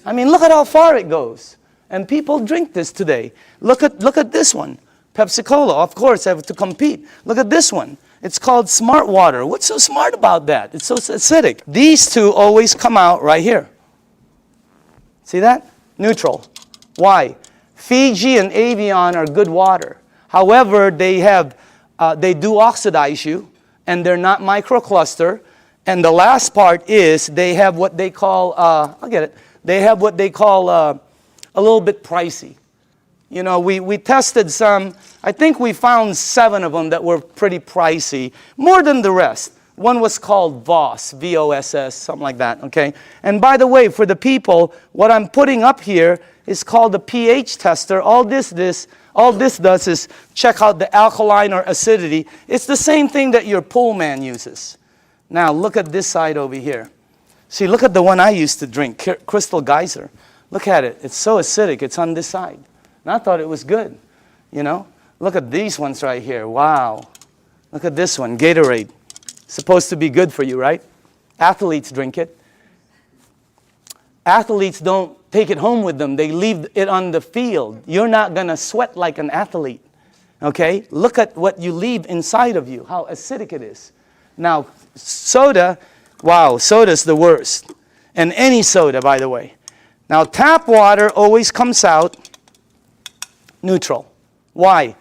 I mean, look at how far it goes. And people drink this today. Look at this one. Pepsi-Cola, of course, have to compete. Look at this one. It's called Smart Water. What's so smart about that? It's so acidic. These two always come out right here. See that? Neutral. Why? Fiji and Evian are good water. However, they do oxidize you, and they're not microcluster. And the last part is they have what they call, I'll get it, they have what they call a little bit pricey. You know, we tested some, I think we found 7 of them that were pretty pricey, more than the rest. One was called VOSS, V-O-S-S, something like that, okay? And by the way, for the people, what I'm putting up here is called the pH tester. All this does is check out the alkaline or acidity. It's the same thing that your pool man uses. Now, look at this side over here. See, look at the one I used to drink, Crystal Geyser. Look at it. It's so acidic. It's on this side. And I thought it was good, you know? Look at these ones right here. Wow. Look at this one, Gatorade. Supposed to be good for you, right? Athletes drink it. Athletes don't take it home with them. They leave it on the field. You're not going to sweat like an athlete, okay? Look at what you leave inside of you, how acidic it is. Now, soda, wow, soda's the worst. And any soda, by the way. Now, tap water always comes out neutral. Why?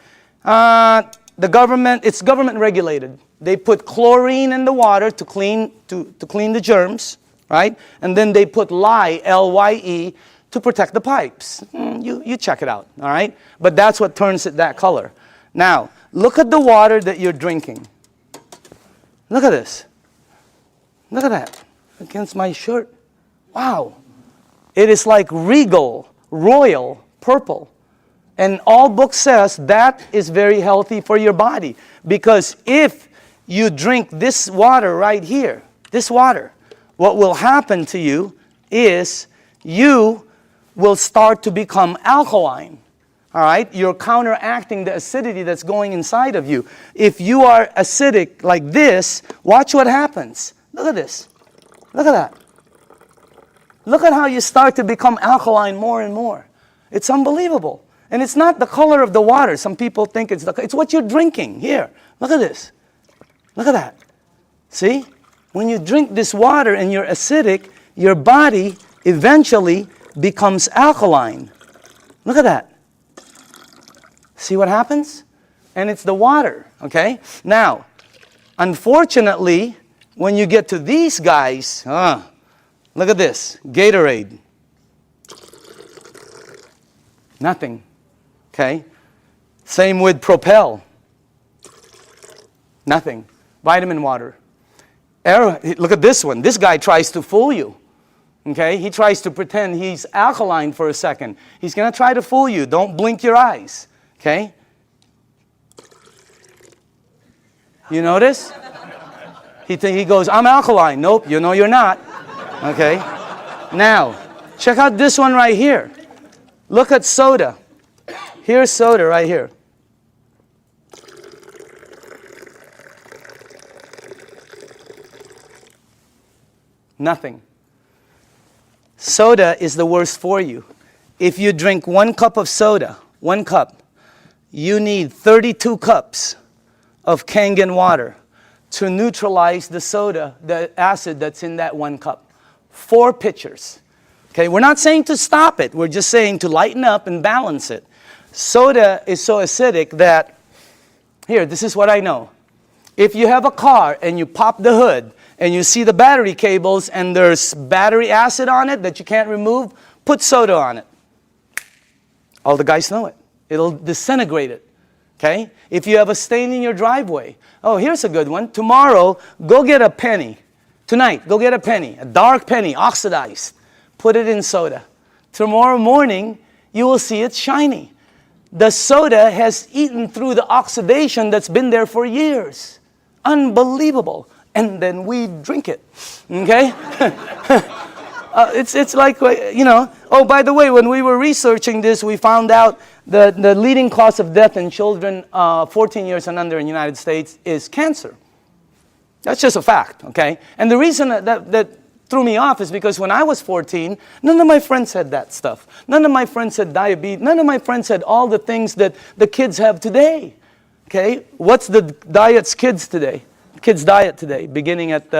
It's government regulated. They put chlorine in the water to clean the germs, right? And then they put lye, L-Y-E, to protect the pipes. You check it out, all right? But that's what turns it that color. Now, look at the water that you're drinking. Look at this. Look at that. Against my shirt. Wow. It is like regal, royal, purple. And all book says that is very healthy for your body. Because if you drink this water right here, this water, what will happen to you is you will start to become alkaline. All right? You're counteracting the acidity that's going inside of you. If you are acidic like this, watch what happens. Look at this. Look at that. Look at how you start to become alkaline more and more. It's unbelievable. And it's not the color of the water. Some people think it's what you're drinking. Here, look at this. Look at that. See? When you drink this water and you're acidic, your body eventually becomes alkaline. Look at that. See what happens? And it's the water, okay? Now, unfortunately, when you get to these guys, look at this, Gatorade. Nothing, okay? Same with Propel. Nothing. Vitamin water. Look at this one. This guy tries to fool you. Okay? He tries to pretend he's alkaline for a second. He's going to try to fool you. Don't blink your eyes. Okay? You notice? He goes, I'm alkaline. Nope, you know you're not. Okay? Now, check out this one right here. Look at soda. Here's soda right here. Nothing. Soda is the worst for you. If you drink 1 cup of soda, 1 cup, you need 32 cups of Kangen water to neutralize the soda, the acid that's in that 1 cup. 4 pitchers. Okay, we're not saying to stop it. We're just saying to lighten up and balance it. Soda is so acidic that, here, this is what I know. If you have a car and you pop the hood and you see the battery cables and there's battery acid on it that you can't remove, put soda on it. All the guys know it. It'll disintegrate it. Okay? If you have a stain in your driveway, oh, here's a good one. Tomorrow, go get a penny. Tonight, go get a penny, a dark penny, oxidized. Put it in soda. Tomorrow morning, you will see it's shiny. The soda has eaten through the oxidation that's been there for years. Unbelievable. And then we drink it. Okay? It's like, you know, oh, by the way, when we were researching this, we found out the leading cause of death in children 14 years and under in the United States is cancer. That's just a fact, okay? And the reason that threw me off is because when I was 14, none of my friends had that stuff. None of my friends had diabetes. None of my friends had all the things that the kids have today, okay? What's the diet's kids today? Kids' diet today, beginning at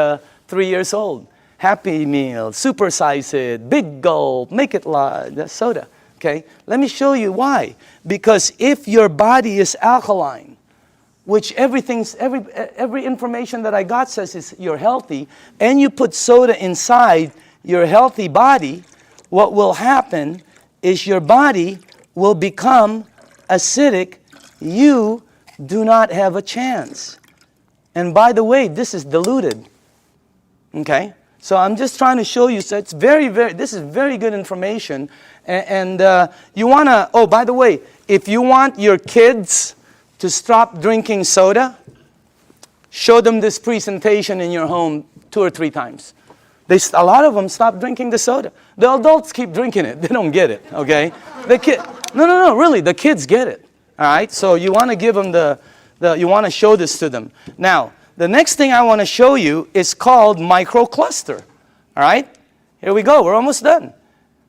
3 years old. Happy Meal, supersize it, big gulp, make it large, soda, okay? Let me show you why. Because if your body is alkaline, which every information that I got says is you're healthy, and you put soda inside your healthy body, what will happen is your body will become acidic. You do not have a chance. And by the way, this is diluted. Okay? So I'm just trying to show you, so it's this is very good information. And you want to, oh, by the way, if you want your kids to stop drinking soda, show them this presentation in your home 2 or 3 times. A lot of them stop drinking the soda. The adults keep drinking it. They don't get it, okay? No, really, the kids get it, all right? So you want to give them you want to show this to them. Now, the next thing I want to show you is called microcluster, all right? Here we go. We're almost done.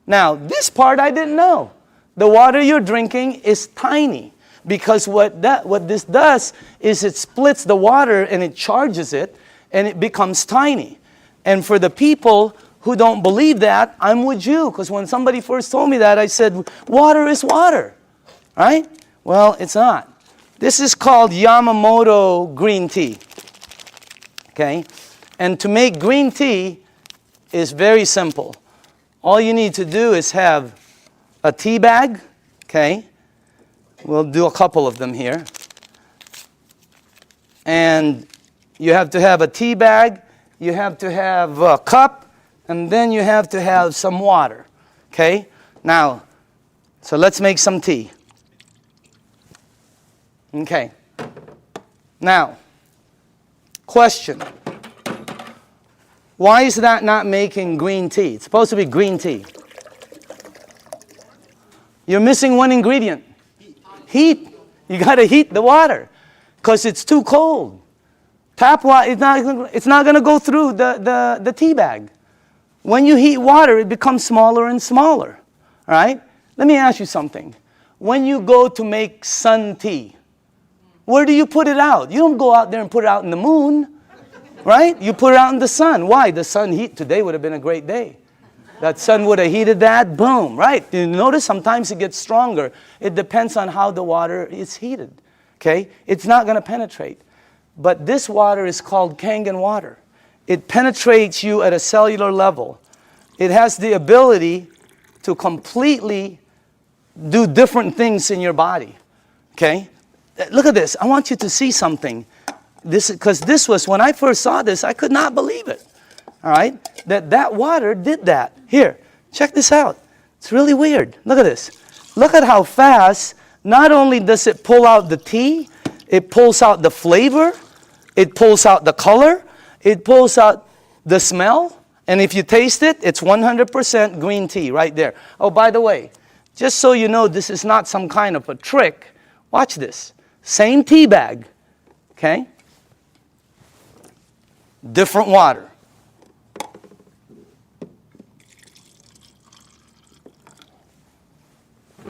Now, this part I didn't know. The water you're drinking is tiny. Because what this does is it splits the water and it charges it and it becomes tiny. And for the people who don't believe that, I'm with you. Because when somebody first told me that, I said, water is water. Right? Well, it's not. This is called Yamamoto green tea. Okay? And to make green tea is very simple. All you need to do is have a tea bag. Okay? We'll do a couple of them here. And you have to have a tea bag, you have to have a cup, and then you have to have some water. Okay? Now, so let's make some tea. Okay. Now, question. Why is that not making green tea? It's supposed to be green tea. You're missing one ingredient. Heat. You got to heat the water because it's too cold. Tap water, it's not going to go through the tea bag. When you heat water, it becomes smaller and smaller. All right? Let me ask you something. When you go to make sun tea, where do you put it out? You don't go out there and put it out in the moon. Right? You put it out in the sun. Why? The sun heat. Today would have been a great day. That sun would have heated that, boom, right? You notice sometimes it gets stronger. It depends on how the water is heated, okay? It's not going to penetrate. But this water is called Kangen water. It penetrates you at a cellular level. It has the ability to completely do different things in your body, okay? Look at this. I want you to see something. Because this was, when I first saw this, I could not believe it. All right? That water did that. Here, check this out. It's really weird. Look at this. Look at how fast, not only does it pull out the tea, it pulls out the flavor, it pulls out the color, it pulls out the smell, and if you taste it, it's 100% green tea right there. Oh, by the way, just so you know this is not some kind of a trick, watch this. Same tea bag, okay? Different water.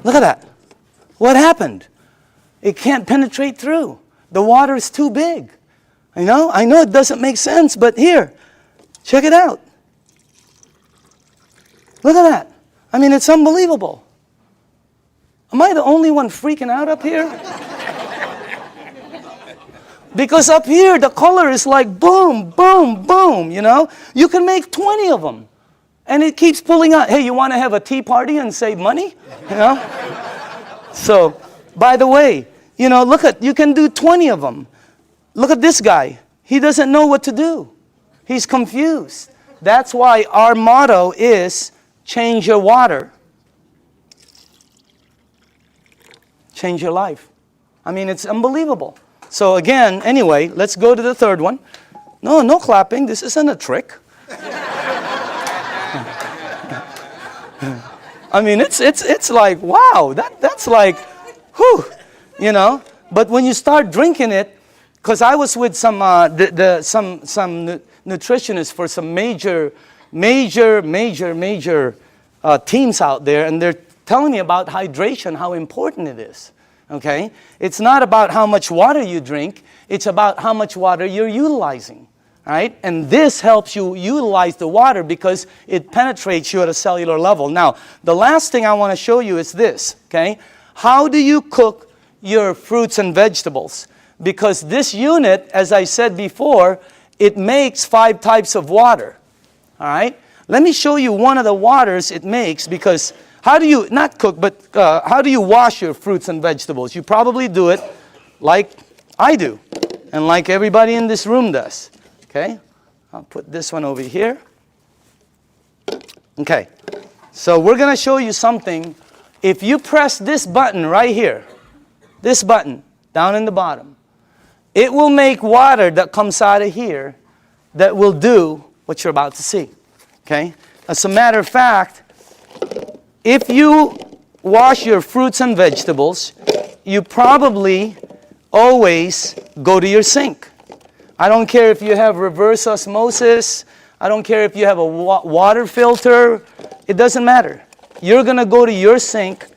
Look at that. What happened? It can't penetrate through The water is too big. I know it doesn't make sense, but here, check it out. Look at that. I mean, it's unbelievable. Am I the only one freaking out up here? Because up here, the color is like boom, boom, boom, you know? You can make 20 of them. And it keeps pulling out. Hey, you want to have a tea party and save money? You know? So, by the way, you know, you can do 20 of them. Look at this guy. He doesn't know what to do. He's confused. That's why our motto is change your water. Change your life. I mean, it's unbelievable. So again, anyway, let's go to the third one. No clapping. This isn't a trick. I mean, it's like, wow, that's like, whew, you know. But when you start drinking it, because I was with some nutritionists for some major teams out there, and they're telling me about hydration, how important it is. Okay? It's not about how much water you drink, it's about how much water you're utilizing. Right? And this helps you utilize the water because it penetrates you at a cellular level. Now, the last thing I want to show you is this. Okay? How do you cook your fruits and vegetables? Because this unit, as I said before, it makes 5 types of water. All right? Let me show you one of the waters it makes, because how do you, not cook, but how do you wash your fruits and vegetables? You probably do it like I do, and like everybody in this room does. Okay? I'll put this one over here. Okay. So we're going to show you something. If you press this button right here, this button down in the bottom, it will make water that comes out of here that will do what you're about to see. Okay? As a matter of fact, if you wash your fruits and vegetables, you probably always go to your sink. I don't care if you have reverse osmosis. I don't care if you have a water filter. It doesn't matter. You're going to go to your sink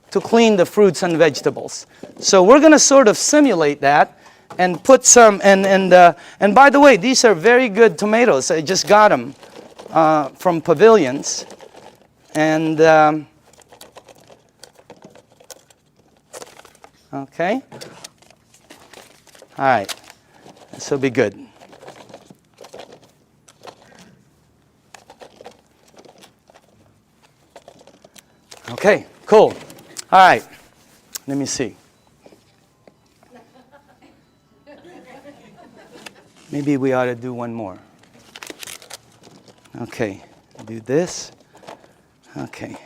to clean the fruits and vegetables. So we're going to sort of simulate that and put some, and by the way, these are very good tomatoes. I just got them from Pavilions. And, okay. All right. This will be good. Okay, cool. All right. Let me see. Maybe we ought to do one more. Okay. Do this. Okay.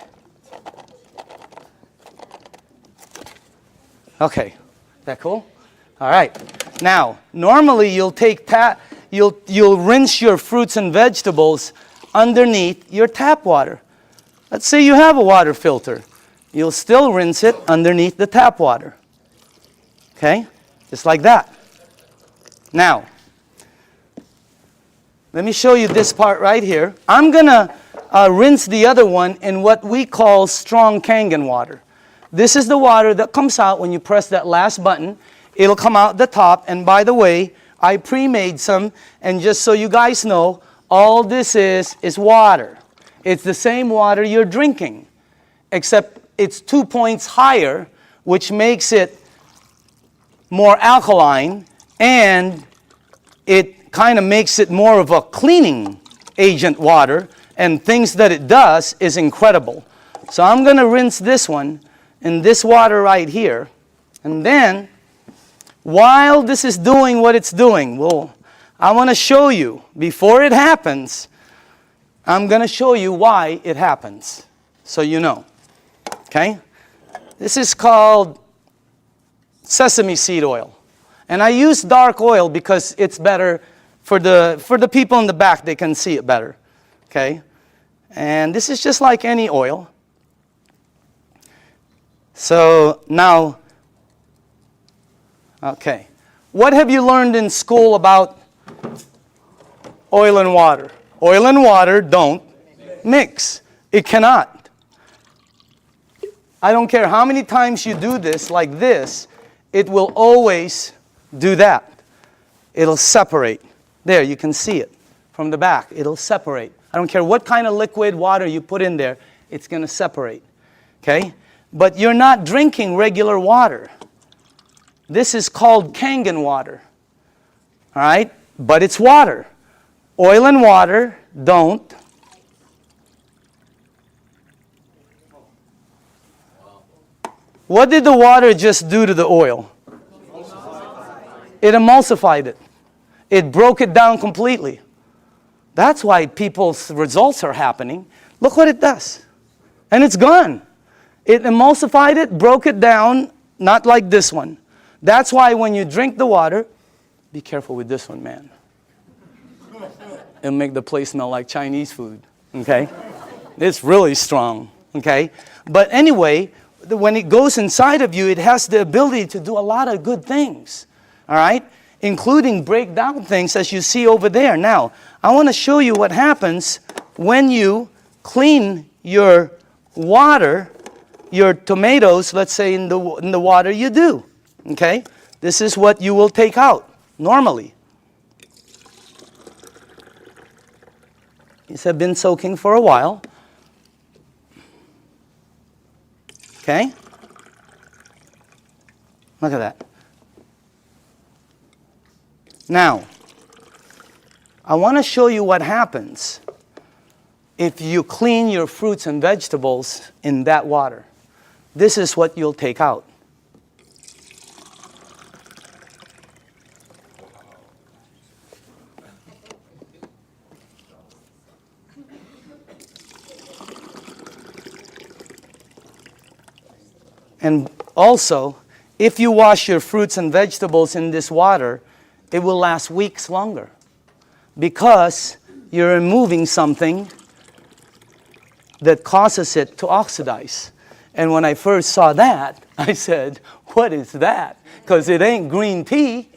Okay. That cool? All right. Now, normally you'll take you'll rinse your fruits and vegetables underneath your tap water. Let's say you have a water filter. You'll still rinse it underneath the tap water. Okay? Just like that. Now, let me show you this part right here. I'm going to rinse the other one in what we call strong Kangen water. This is the water that comes out when you press that last button. It'll come out the top. And by the way, I pre-made some. And just so you guys know, all this is water. It's the same water you're drinking, except it's 2 points higher, which makes it more alkaline, and it kind of makes it more of a cleaning agent water, and things that it does is incredible. So I'm going to rinse this one in this water right here, and then while this is doing what it's doing, well, I want to show you, before it happens, I'm going to show you why it happens, so you know. Okay? This is called sesame seed oil. And I use dark oil because it's better for the people in the back. They can see it better. Okay? And this is just like any oil. So now, okay. What have you learned in school about oil and water? Oil and water don't mix. It cannot. I don't care how many times you do this like this, it will always do that. It'll separate. There, you can see it from the back. It'll separate. I don't care what kind of liquid water you put in there, it's going to separate. Okay? But you're not drinking regular water. This is called Kangen water. All right? But it's water. Oil and water don't. What did the water just do to the oil? It emulsified it. It broke it down completely. That's why people's results are happening. Look what it does. And it's gone. It emulsified it, broke it down, not like this one. That's why when you drink the water, be careful with this one, man. It'll make the place smell like Chinese food, okay? It's really strong, okay? But anyway, when it goes inside of you, it has the ability to do a lot of good things, all right? Including break down things as you see over there. Now, I want to show you what happens when you clean your water, your tomatoes, let's say in the water you do, okay? This is what you will take out normally. These have been soaking for a while. Okay? Look at that. Now, I want to show you what happens if you clean your fruits and vegetables in that water. This is what you'll take out. And also, if you wash your fruits and vegetables in this water, it will last weeks longer because you're removing something that causes it to oxidize. And when I first saw that, I said, what is that? Because it ain't green tea.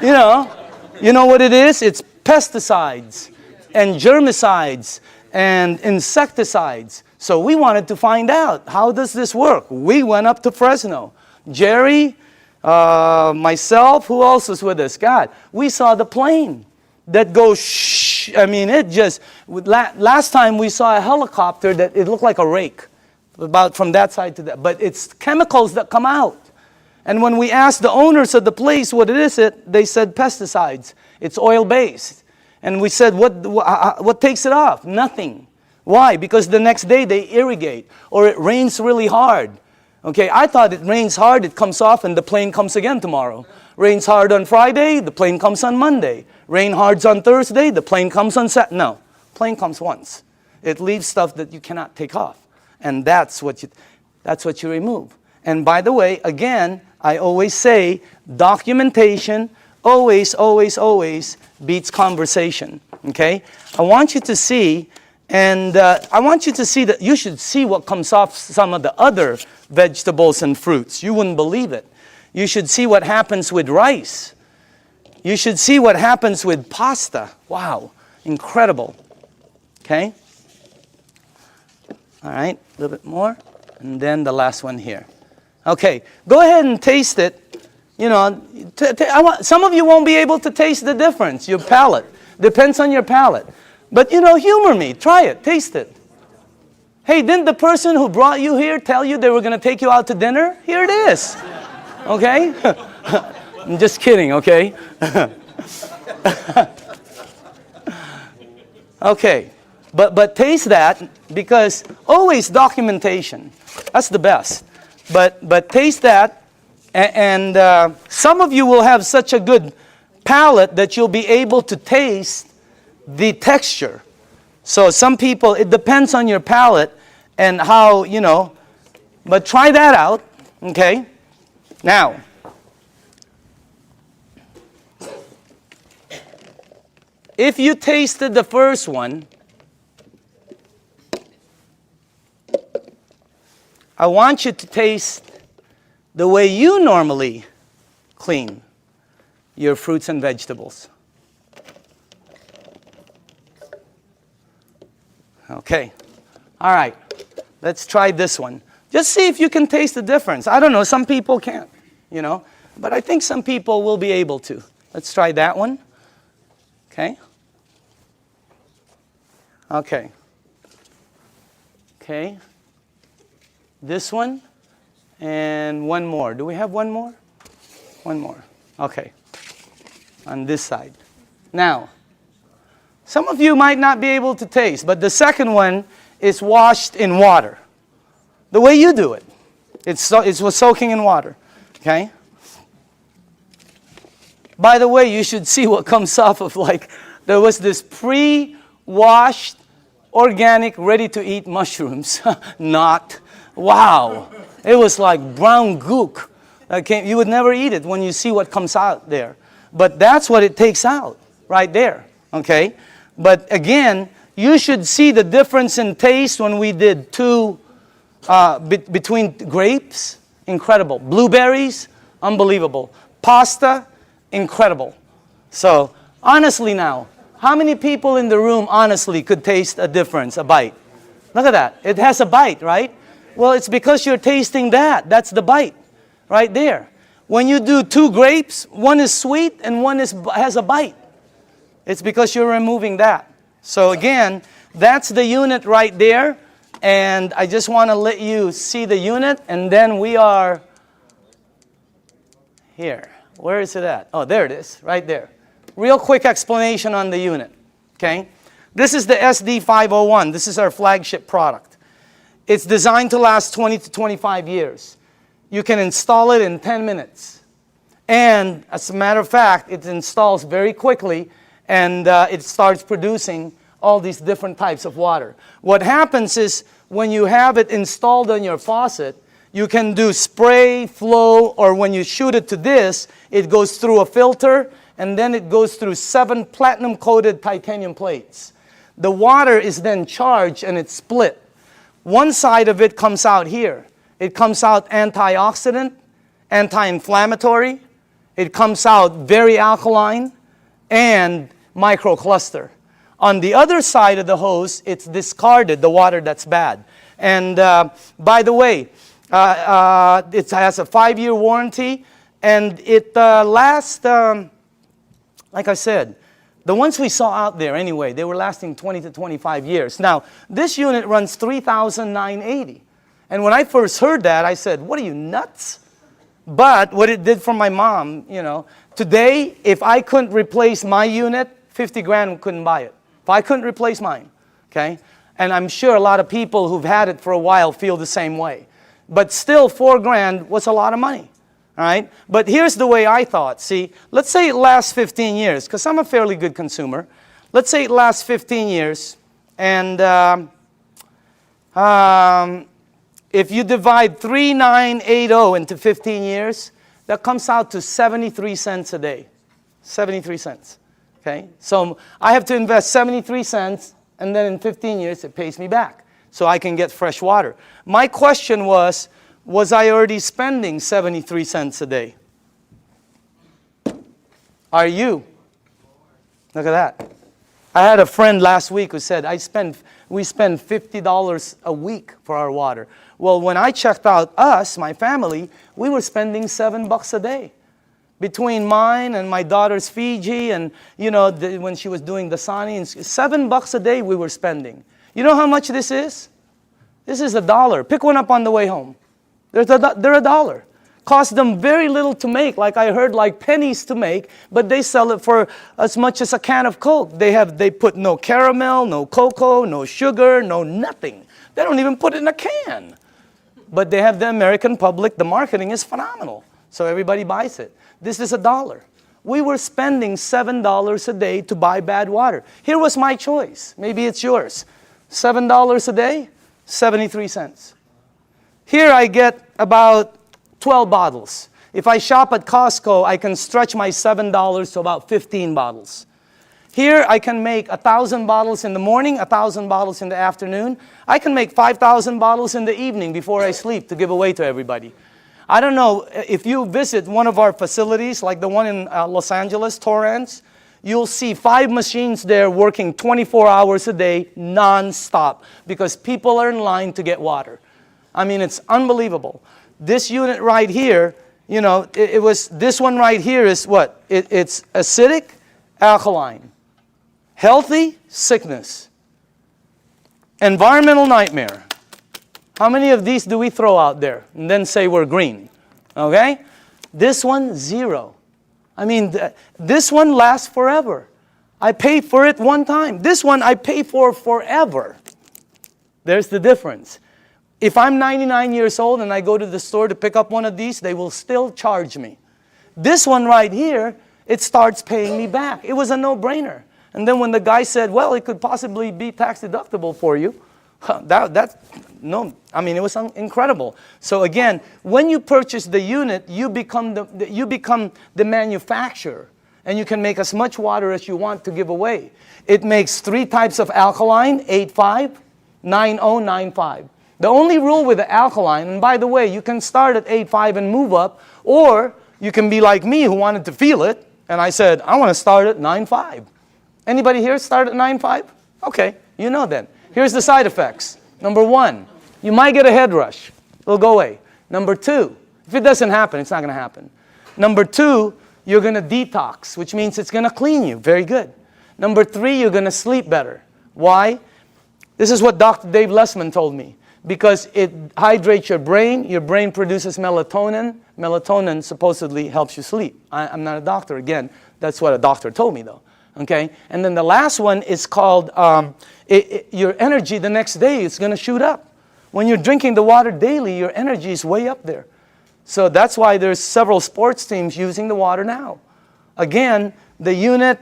You know what it is? It's pesticides and germicides and insecticides. So we wanted to find out, how does this work? We went up to Fresno. Jerry, myself, who else was with us? God, we saw the plane that goes shh. I mean, it just, last time we saw a helicopter that it looked like a rake, about from that side to that. But it's chemicals that come out. And when we asked the owners of the place what it is, they said pesticides. It's oil-based. And we said, what takes it off? Nothing. Why? Because the next day they irrigate, or it rains really hard. Okay, I thought it rains hard, it comes off, and the plane comes again tomorrow. Rains hard on Friday, the plane comes on Monday. Rain hard on Thursday, the plane comes on Saturday. No, plane comes once. It leaves stuff that you cannot take off. And that's what you remove. And by the way, again, I always say, documentation always, always, always beats conversation. Okay? I want you to see. And I want you to see that you should see what comes off some of the other vegetables and fruits. You wouldn't believe it. You should see what happens with rice. You should see what happens with pasta. Wow, incredible. Okay? All right, a little bit more. And then the last one here. Okay, go ahead and taste it. You know, some of you won't be able to taste the difference. Your palate. Depends on your palate. But, you know, humor me. Try it. Taste it. Hey, didn't the person who brought you here tell you they were going to take you out to dinner? Here it is. Okay? I'm just kidding, okay? Okay. But taste that, because always documentation. That's the best. But taste that, and some of you will have such a good palate that you'll be able to taste the texture. So some people, it depends on your palate and how, you know, but try that out, okay? Now, if you tasted the first one, I want you to taste the way you normally clean your fruits and vegetables. Okay. All right. Let's try this one. Just see if you can taste the difference. I don't know. Some people can't, you know. but I think some people will be able to. Let's try that one. Okay. Okay. Okay. This one and one more. Do we have one more? One more. Okay. On this side. Now, some of you might not be able to taste, but the second one is washed in water. The way you do it. It was soaking in water. Okay? By the way, you should see what comes off of, like, there was this pre-washed, organic, ready-to-eat mushrooms. Not. Wow. It was like brown gook. You would never eat it when you see what comes out there. But that's what it takes out, right there. Okay? But again, you should see the difference in taste when we did between grapes, incredible. Blueberries, unbelievable. Pasta, incredible. So, honestly now, how many people in the room honestly could taste a difference, a bite? Look at that. It has a bite, right? Well, it's because you're tasting that. That's the bite, right there. When you do 2 grapes, one is sweet and one has a bite. It's because you're removing that. So again, that's the unit right there. And I just want to let you see the unit. And then we are here. Where is it at? Oh, there it is, right there. Real quick explanation on the unit. Okay? This is the SD501. This is our flagship product. It's designed to last 20 to 25 years. You can install it in 10 minutes. And as a matter of fact, it installs very quickly, and it starts producing all these different types of water. What happens is when you have it installed on your faucet, you can do spray, flow, or when you shoot it to this, it goes through a filter, and then it goes through 7 platinum-coated titanium plates. The water is then charged, and it's split. One side of it comes out here. It comes out antioxidant, anti-inflammatory. It comes out very alkaline and microcluster. On the other side of the hose, it's discarded, the water that's bad. And by the way, it has a 5-year warranty, and it lasts, like I said, the ones we saw out there anyway, they were lasting 20 to 25 years. Now, this unit runs $3,980. And when I first heard that, I said, what are you, nuts? But what it did for my mom, you know, today, if I couldn't replace my unit, 50 grand couldn't buy it. If I couldn't replace mine, okay? And I'm sure a lot of people who've had it for a while feel the same way. But still, 4 grand was a lot of money, all right? But here's the way I thought. See, let's say it lasts 15 years, because I'm a fairly good consumer. Let's say it lasts 15 years, and if you divide 3,980 into 15 years, that comes out to 73 cents a day. 73 cents. Okay? So I have to invest 73 cents, and then in 15 years it pays me back. So I can get fresh water. My question was I already spending 73 cents a day? Are you? Look at that. I had a friend last week who said, we spend $50 a week for our water. Well, when I checked out us, my family, we were spending $7 a day. Between mine and my daughter's Fiji and, you know, when she was doing the Sani, $7 a day we were spending. You know how much this is? This is $1. Pick one up on the way home. They're $1. Cost them very little to make, like I heard, like pennies to make, but they sell it for as much as a can of Coke. They put no caramel, no cocoa, no sugar, no nothing. They don't even put it in a can. But they have the American public, the marketing is phenomenal. So everybody buys it. This is $1. We were spending $7 a day to buy bad water. Here was my choice. Maybe it's yours. $7 a day, 73 cents. Here I get about 12 bottles. If I shop at Costco, I can stretch my $7 to about 15 bottles. Here I can make 1,000 bottles in the morning, 1,000 bottles in the afternoon. I can make 5,000 bottles in the evening before I sleep to give away to everybody. I don't know, if you visit one of our facilities, like the one in Los Angeles, Torrance, you'll see 5 machines there working 24 hours a day, non-stop, because people are in line to get water. I mean, it's unbelievable. This unit right here, you know, it was, this one right here is what? It's acidic, alkaline. Healthy, sickness. Environmental nightmare. How many of these do we throw out there and then say we're green? Okay? This one, 0. I mean, this one lasts forever. I pay for it one time. This one I pay for forever. There's the difference. If I'm 99 years old and I go to the store to pick up one of these, they will still charge me. This one right here, it starts paying me back. It was a no-brainer. And then when the guy said, well, it could possibly be tax deductible for you, it was incredible. So again, when you purchase the unit, you become the manufacturer. And you can make as much water as you want to give away. It makes 3 types of alkaline, 8.5, 9.0, 9.5. The only rule with the alkaline, and by the way, you can start at 8.5 and move up, or you can be like me who wanted to feel it, and I said, I want to start at 9.5. Anybody here start at 9.5? Okay, you know then. Here's the side effects. Number 1, you might get a head rush. It'll go away. Number 2, if it doesn't happen, it's not going to happen. Number 2, you're going to detox, which means it's going to clean you. Very good. Number 3, you're going to sleep better. Why? This is what Dr. Dave Lessman told me. Because it hydrates your brain produces melatonin. Melatonin supposedly helps you sleep. I'm not a doctor, again. That's what a doctor told me, though. Okay? And then the last one is called, your energy the next day is going to shoot up. When you're drinking the water daily, your energy is way up there. So that's why there's several sports teams using the water now. Again, the unit,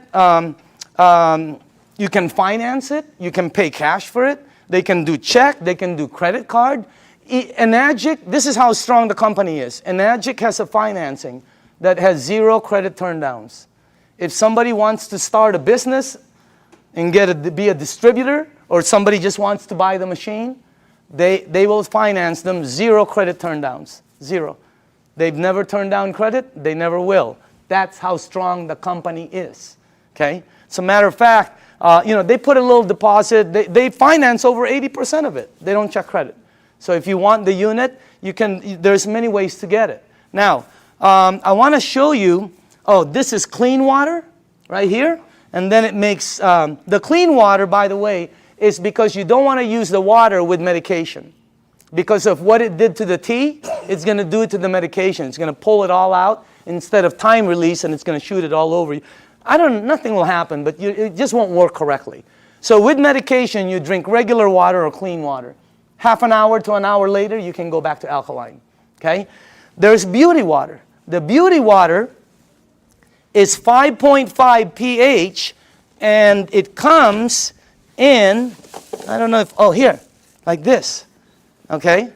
you can finance it. You can pay cash for it. They can do check. They can do credit card. Enagic, this is how strong the company is. Enagic has a financing that has 0 credit turndowns. If somebody wants to start a business and be a distributor, or somebody just wants to buy the machine, they will finance them 0 credit turndowns. 0. They've never turned down credit. They never will. That's how strong the company is. Okay? As a matter of fact, they put a little deposit. They finance over 80% of it. They don't check credit. So if you want the unit, there's many ways to get it. Now, I want to show you, this is clean water right here. And then it makes, the clean water, by the way, is because you don't want to use the water with medication. Because of what it did to the tea, it's going to do it to the medication. It's going to pull it all out instead of time release, and it's going to shoot it all over you. Nothing will happen, but it just won't work correctly. So with medication, you drink regular water or clean water. Half an hour to an hour later, you can go back to alkaline. Okay? There's beauty water. The beauty water is 5.5 pH, and it comes in, here, like this. Okay?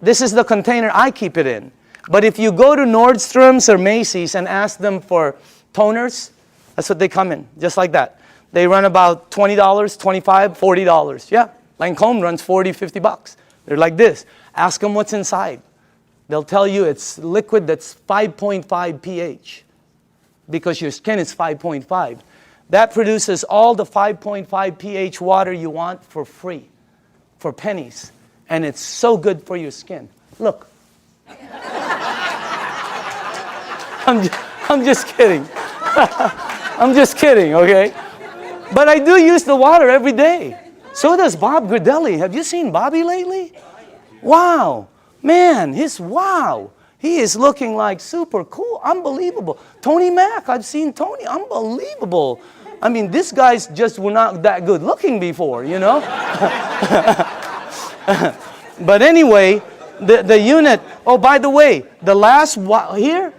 This is the container I keep it in. But if you go to Nordstrom's or Macy's and ask them for toners, that's what they come in, just like that. They run about $20, $25, $40. Yeah, Lancome runs $40, $50. They're like this. Ask them what's inside. They'll tell you it's liquid that's 5.5 pH because your skin is 5.5. That produces all the 5.5 pH water you want for free, for pennies. And it's so good for your skin. Look. I'm just kidding. I'm just kidding, okay? But I do use the water every day. So does Bob Gridelli. Have you seen Bobby lately? Wow. Man, wow. He is looking like super cool. Unbelievable. Tony Mack, I've seen Tony. Unbelievable. I mean, these guys just were not that good looking before, you know? But anyway, the unit, by the way, the last here,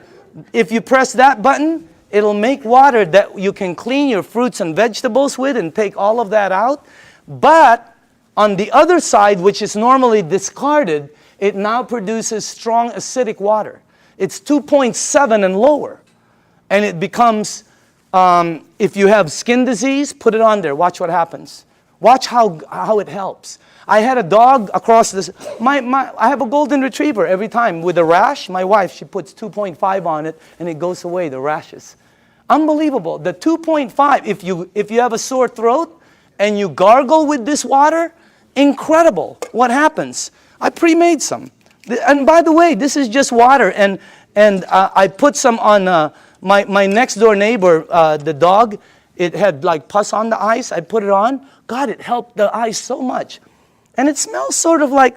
if you press that button, it'll make water that you can clean your fruits and vegetables with and take all of that out. But on the other side, which is normally discarded, it now produces strong acidic water. It's 2.7 and lower. And it becomes, if you have skin disease, put it on there. Watch what happens. Watch how it helps. I had a dog across this. I have a golden retriever every time with a rash. My wife, she puts 2.5 on it, and it goes away, the rashes. Unbelievable. The 2.5, if you have a sore throat and you gargle with this water, incredible. What happens? I pre-made some. And by the way, this is just water. And And I put some on my next door neighbor, the dog. It had like pus on the eyes. I put it on. God, it helped the eyes so much. And it smells sort of like,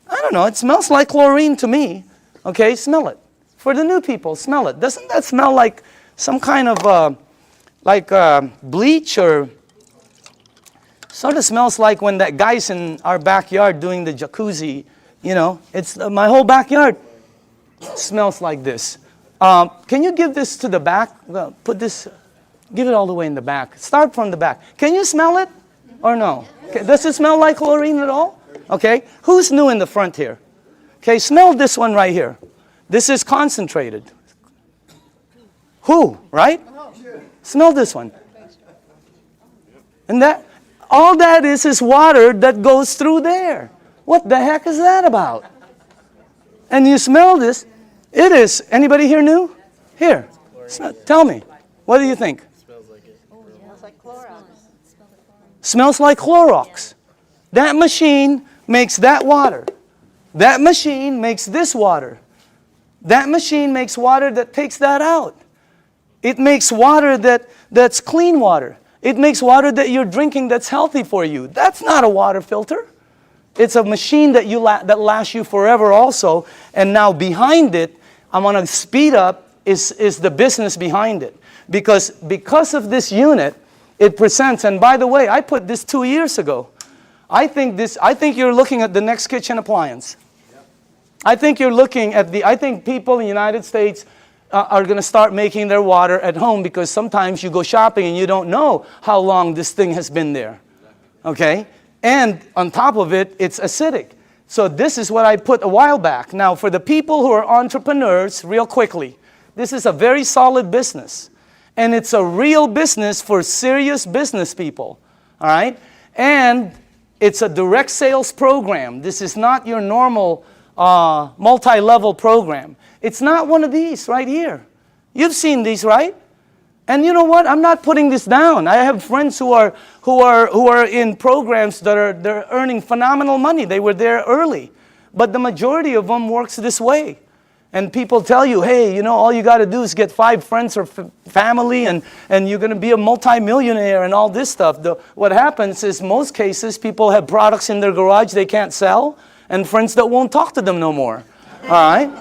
I don't know, it smells like chlorine to me. Okay, smell it. For the new people, smell it. Doesn't that smell like some kind of bleach, or sort of smells like when that guy's in our backyard doing the jacuzzi, you know? It's my whole backyard smells like this. Can you give this to the back? Well, put this, give it all the way in the back. Start from the back. Can you smell it or no? Okay. Does it smell like chlorine at all? Okay. Who's new in the front here? Okay, smell this one right here. This is concentrated. Who, right? Smell this one. And that, all that is water that goes through there. What the heck is that about? And you smell this. It is, anybody here new? Here, tell me. What do you think? Smells like it. Oh, yeah. Smells like Clorox. Smells like Clorox. That machine makes that water. That machine makes this water. That machine makes water that takes that out. It makes water that's clean water. It makes water that you're drinking that's healthy for you. That's not a water filter. It's a machine that that lasts you forever also. And now behind it, I'm going to speed up, is the business behind it. Because of this unit, it presents, and by the way, I put this 2 years ago. I think you're looking at the next kitchen appliance. I think you're looking at I think people in the United States are going to start making their water at home, because sometimes you go shopping and you don't know how long this thing has been there. Okay? And on top of it, it's acidic. So this is what I put a while back. Now, for the people who are entrepreneurs, real quickly, this is a very solid business. And it's a real business for serious business people. All right? And it's a direct sales program. This is not your normal multi-level program. It's not one of these right here. You've seen these, right? And you know what? I'm not putting this down. I have friends who are in programs they're earning phenomenal money. They were there early. But the majority of them works this way. And people tell you, hey, you know, all you got to do is get 5 friends or family, and you're going to be a multimillionaire and all this stuff. What happens is, most cases, people have products in their garage they can't sell, and friends that won't talk to them no more. All right?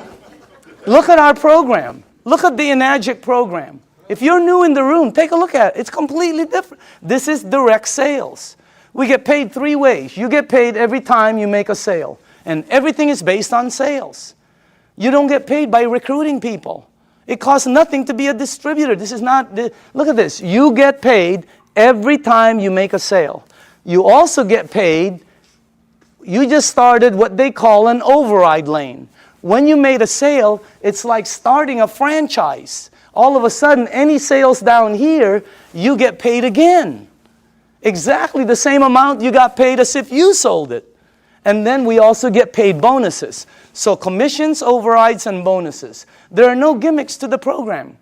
Look at our program. Look at the Enagic program. If you're new in the room, take a look at it. It's completely different. This is direct sales. We get paid 3 ways. You get paid every time you make a sale. And everything is based on sales. You don't get paid by recruiting people. It costs nothing to be a distributor. This is not, look at this. You get paid every time you make a sale. You also get paid, you just started what they call an override lane. When you made a sale, it's like starting a franchise. All of a sudden, any sales down here, you get paid again. Exactly the same amount you got paid as if you sold it. And then we also get paid bonuses. So commissions, overrides, and bonuses. There are no gimmicks to the program.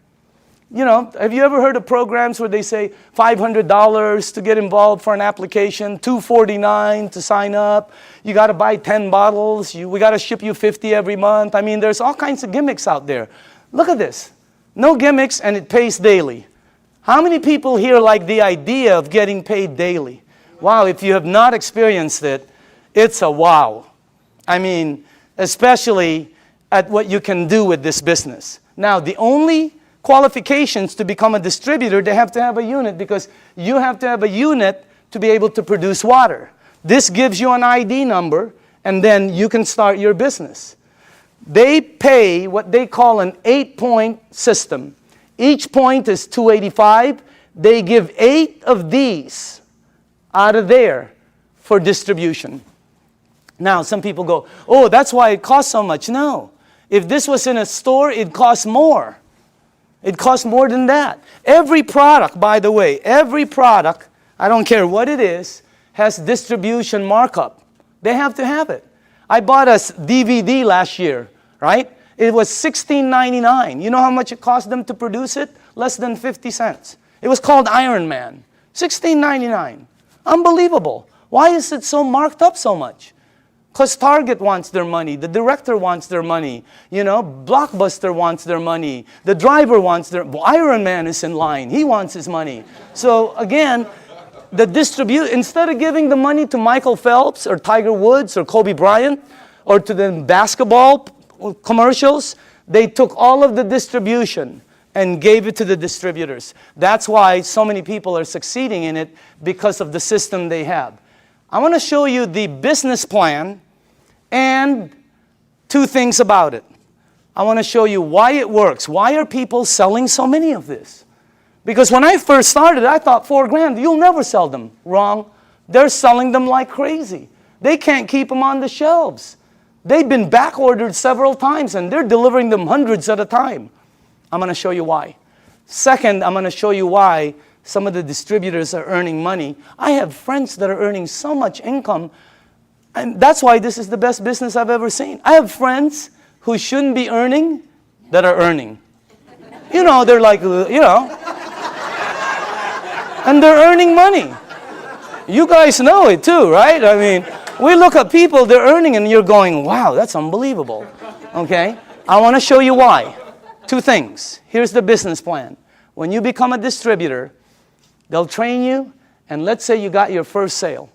You know, have you ever heard of programs where they say $500 to get involved for an application, $249 to sign up, you got to buy 10 bottles, we got to ship you 50 every month. I mean, there's all kinds of gimmicks out there. Look at this. No gimmicks, and it pays daily. How many people here like the idea of getting paid daily? Wow, if you have not experienced it, it's a wow. I mean, especially at what you can do with this business. Now, the only qualifications to become a distributor, they have to have a unit, because you have to have a unit to be able to produce water. This gives you an ID number, and then you can start your business. They pay what they call an 8-point system. Each point is $285. They give 8 of these out of there for distribution. Now, some people go, oh, that's why it costs so much. No. If this was in a store, it costs more. It costs more than that. Every product, by the way, every product, I don't care what it is, has distribution markup. They have to have it. I bought a DVD last year, right? It was $16.99. You know how much it cost them to produce it? Less than 50 cents. It was called Iron Man. $16.99. Unbelievable. Why is it so marked up so much? Because Target wants their money. The director wants their money. Blockbuster wants their money. The driver wants their... Iron Man is in line. He wants his money. So again, instead of giving the money to Michael Phelps or Tiger Woods or Kobe Bryant or to the basketball commercials, they took all of the distribution and gave it to the distributors. That's why so many people are succeeding in it, because of the system they have. I want to show you the business plan and two things about it. I want to show you why it works. Why are people selling so many of this? Because when I first started, I thought $4,000, you'll never sell them. Wrong. They're selling them like crazy. They can't keep them on the shelves. They've been back ordered several times and they're delivering them hundreds at a time. I'm going to show you why. Second, I'm going to show you why some of the distributors are earning money. I have friends that are earning so much income, and that's why this is the best business I've ever seen. I have friends who shouldn't be earning that are earning. They're like, and they're earning money. You guys know it too, right? I mean, we look at people, they're earning, and you're going, wow, that's unbelievable. Okay? I want to show you why. Two things. Here's the business plan. When you become a distributor, they'll train you, and let's say you got your first sale.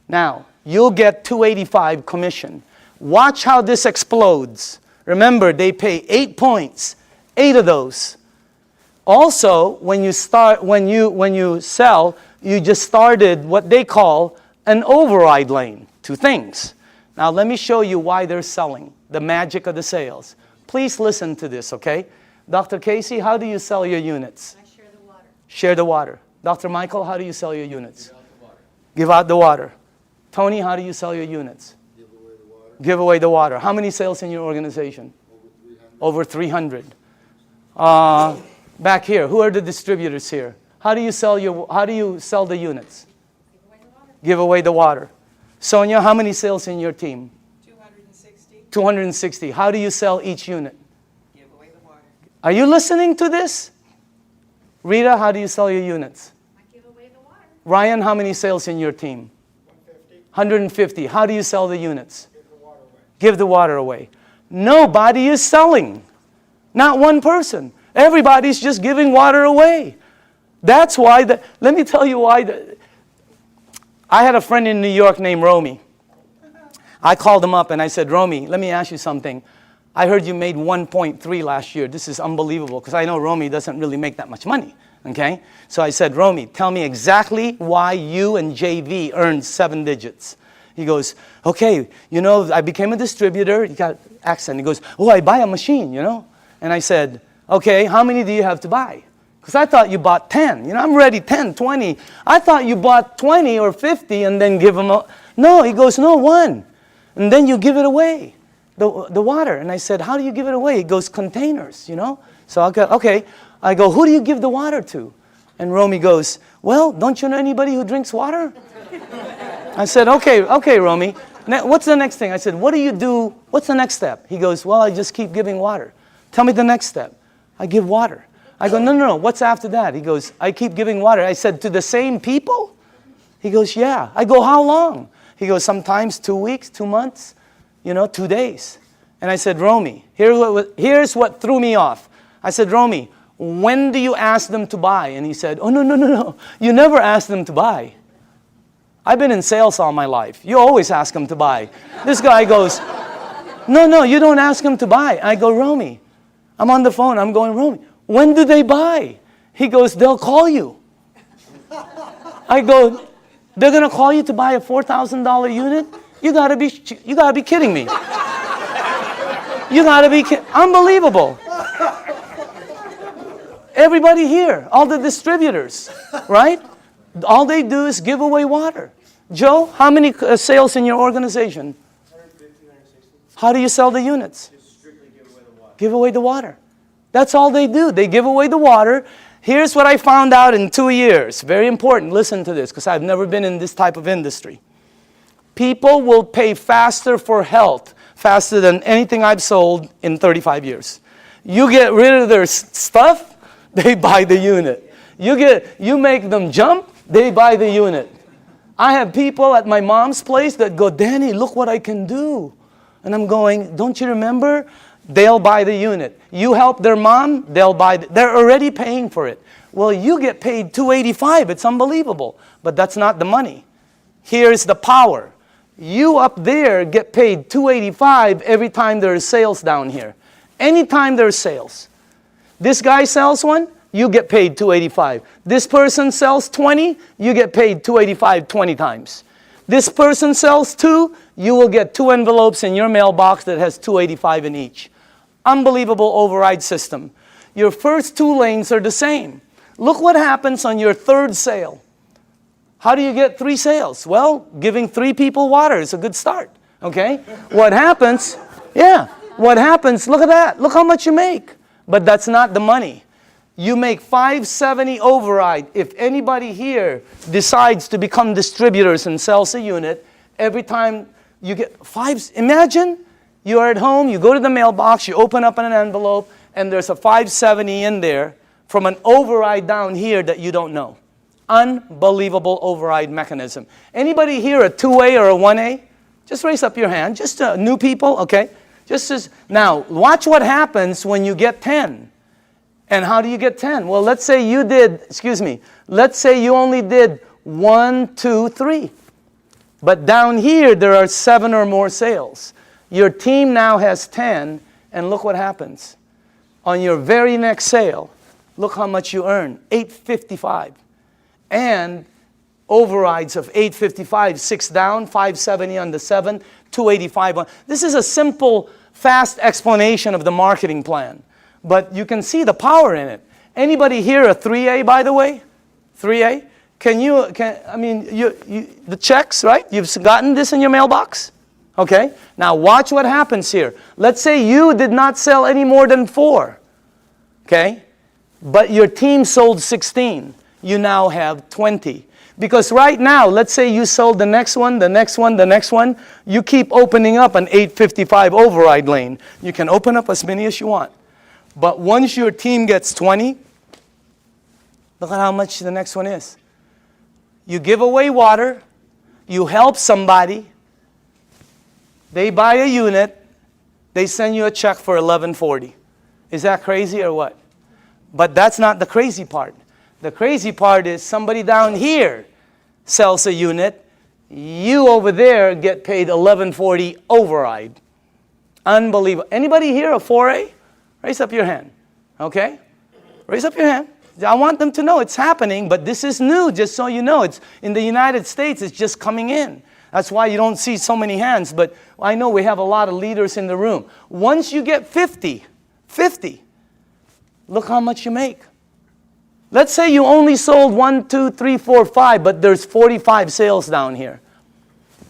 Now, you'll get $285 commission. Watch how this explodes. Remember, they pay 8 points, 8 of those. Also, when you sell, you just started what they call an override lane. Two things. Now, let me show you why they're selling, the magic of the sales. Please listen to this, okay? Dr. Casey, how do you sell your units? I share the water. Share the water. Dr. Michael, how do you sell your units? Give out the water. Give out the water. Tony, how do you sell your units? Give away the water. Give away the water. How many sales in your organization? Over 300. Over 300. Back here, who are the distributors here? How do you sell the units? Give away the water. Give away the water. Sonia, how many sales in your team? 260. 260. How do you sell each unit? Give away the water. Are you listening to this? Rita, how do you sell your units? I give away the water. Ryan, how many sales in your team? 150. How do you sell the units? Give the water away. Give the water away. Nobody is selling. Not one person. Everybody's just giving water away. That's why, let me tell you why. I had a friend in New York named Romy. I called him up and I said, Romy, let me ask you something. I heard you made 1.3 last year. This is unbelievable, because I know Romy doesn't really make that much money. Okay? So I said, Romy, tell me exactly why you and JV earned 7 digits. He goes, okay, I became a distributor. He got accent. He goes, oh, I buy a machine, And I said, okay, how many do you have to buy? Because I thought you bought 10. I'm ready, 10, 20. I thought you bought 20 or 50 and then give them a... No, he goes, no, 1. And then you give it away, the water. And I said, how do you give it away? He goes, containers, So I go, okay. I go, who do you give the water to? And Romy goes, well, don't you know anybody who drinks water? I said, okay, Romy. What's the next thing? I said, what do you do? What's the next step? He goes, well, I just keep giving water. Tell me the next step. I give water. I go, no. What's after that? He goes, I keep giving water. I said, to the same people? He goes, yeah. I go, how long? He goes, sometimes 2 weeks, 2 months, 2 days. And I said, Romy, here's what threw me off. I said, Romy, when do you ask them to buy? And he said, oh, no. You never ask them to buy. I've been in sales all my life. You always ask them to buy. This guy goes, no, you don't ask them to buy. I go, Romy, I'm on the phone. I'm going, Romy, when do they buy? He goes, they'll call you. I go, they're going to call you to buy a $4,000 unit? You gotta be kidding me. You gotta be kidding. Unbelievable. Everybody here, all the distributors, right? All they do is give away water. Joe, how many sales in your organization? 150, 160. How do you sell the units? Just strictly give away the water. Give away the water. That's all they do. They give away the water. Here's what I found out in 2 years. Very important. Listen to this, because I've never been in this type of industry. People will pay faster for health, faster than anything I've sold in 35 years. You get rid of their stuff, they buy the unit. You make them jump, they buy the unit. I have people at my mom's place that go, Danny, look what I can do. And I'm going, don't you remember? They'll buy the unit. You help their mom, they'll buy. They're already paying for it. Well, you get paid $285. It's unbelievable. But that's not the money. Here's the power. You up there get paid $285 every time there's sales down here. Anytime there's sales. This guy sells one, you get paid $285. This person sells 20, you get paid $285 20 times. This person sells 2, you will get 2 envelopes in your mailbox that has $285 in each. Unbelievable override system. Your first 2 lanes are the same. Look what happens on your 3rd sale. How do you get 3 sales? Well, giving 3 people water is a good start. Okay? What happens? Yeah. What happens? Look at that. Look how much you make. But that's not the money. You make $570 override. If anybody here decides to become distributors and sells a unit, every time you get 5, imagine you are at home, you go to the mailbox, you open up an envelope, and there's a $570 in there from an override down here that you don't know. Unbelievable override mechanism. Anybody here a 2A or a 1A? Just raise up your hand. Just new people, okay? Now, watch what happens when you get 10. And how do you get 10? Well, let's say you let's say you only did 1, 2, 3. But down here, there are 7 or more sales. Your team now has 10, and look what happens. On your very next sale, look how much you earn, $855. And overrides of $855, 6 down, $570 on the 7, $285 on. This is a simple, fast explanation of the marketing plan. But you can see the power in it. Anybody here a 3A, by the way? 3A? The checks, right? You've gotten this in your mailbox? Okay? Now watch what happens here. Let's say you did not sell any more than 4. Okay? But your team sold 16. You now have 20. Because right now, let's say you sold the next one, the next one, the next one. You keep opening up an 855 override lane. You can open up as many as you want. But once your team gets 20, look at how much the next one is. You give away water, you help somebody, they buy a unit, they send you a check for $1140. Is that crazy or what? But that's not the crazy part. The crazy part is somebody down here sells a unit, you over there get paid $1140 override. Unbelievable. Anybody here a 4A? Raise up your hand, okay? Raise up your hand. I want them to know it's happening, but this is new, just so you know. It's in the United States, it's just coming in. That's why you don't see so many hands, but I know we have a lot of leaders in the room. Once you get 50, look how much you make. Let's say you only sold 1, 2, 3, 4, 5, but there's 45 sales down here.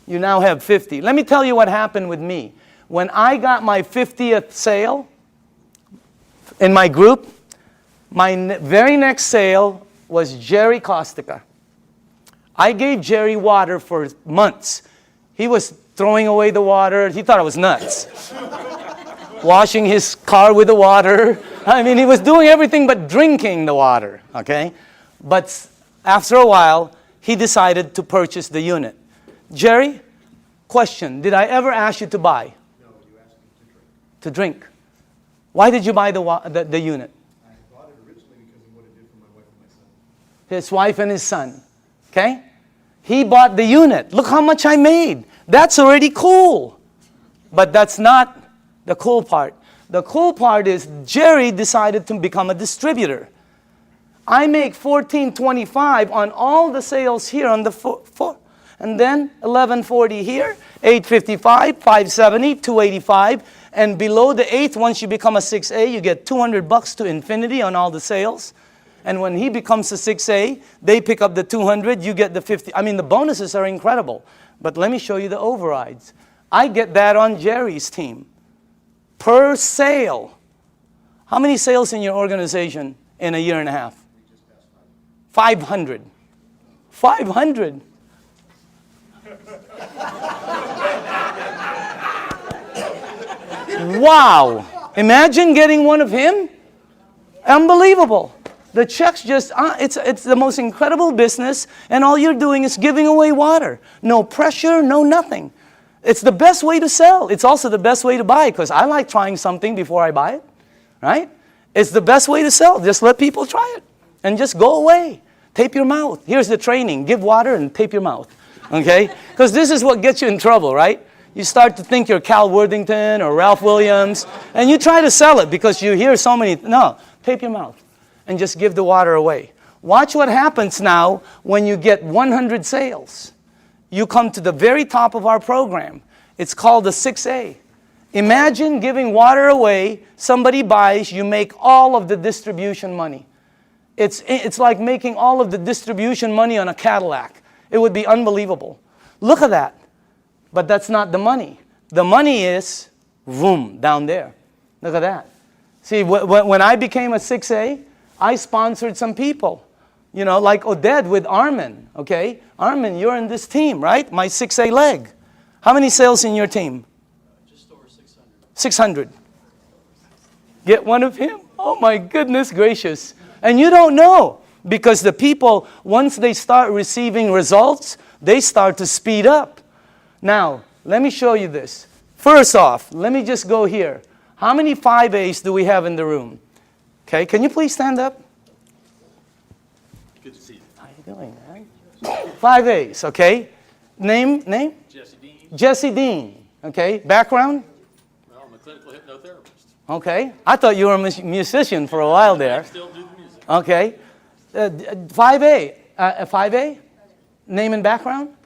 You now have 50. Let me tell you what happened with me. When I got my 50th sale, in my group, my very next sale was Jerry Kostica. I gave Jerry water for months. He was throwing away the water. He thought I was nuts. Washing his car with the water. I mean, he was doing everything but drinking the water, okay? But after a while, he decided to purchase the unit. Jerry, question, did I ever ask you to buy? No, you asked me to drink. Why did you buy the unit? I bought it originally because of what it did for my wife and my son. His wife and his son. Okay? He bought the unit. Look how much I made. That's already cool. But that's not the cool part. The cool part is Jerry decided to become a distributor. I make $14.25 on all the sales here on the four. And then $11.40 here, $8.55, $5.70, $2.85. And below the 8th, once you become a 6A, you get $200 to infinity on all the sales. And when he becomes a 6A, they pick up the 200, you get the 50. I mean, the bonuses are incredible. But let me show you the overrides. I get that on Jerry's team. Per sale. How many sales in your organization in a year and a half? 500. 500. Wow. Imagine getting one of him. Unbelievable. The checks just, it's the most incredible business, and all you're doing is giving away water. No pressure, no nothing. It's the best way to sell. It's also the best way to buy, because I like trying something before I buy it, right? It's the best way to sell. Just let people try it, and just go away. Tape your mouth. Here's the training. Give water and tape your mouth, okay? Because this is what gets you in trouble, right? You start to think you're Cal Worthington or Ralph Williams, and you try to sell it because you hear so many, no, tape your mouth. And just give the water away. Watch what happens now when you get 100 sales. You come to the very top of our program. It's called the 6A. Imagine giving water away, somebody buys, you make all of the distribution money. It's like making all of the distribution money on a Cadillac. It would be unbelievable. Look at that. But that's not the money. The money is, boom, down there. Look at that. See, when I became a 6A, I sponsored some people, you know, like Oded with Armin, okay? Armin, you're in this team, right? My 6A leg. How many sales in your team? Just over 600. 600. Get one of him? Oh my goodness gracious. And you don't know, because the people, once they start receiving results, they start to speed up. Now, let me show you this. First off, let me just go here. How many 5As do we have in the room? Okay, can you please stand up? Good to see you. How are you doing, man? 5As, okay? Name? Jesse Dean. Jesse Dean, okay? Background? Well, I'm a clinical hypnotherapist. Okay. I thought you were a musician for a while there. I still do the music. Okay. 5A. 5A? Name and background?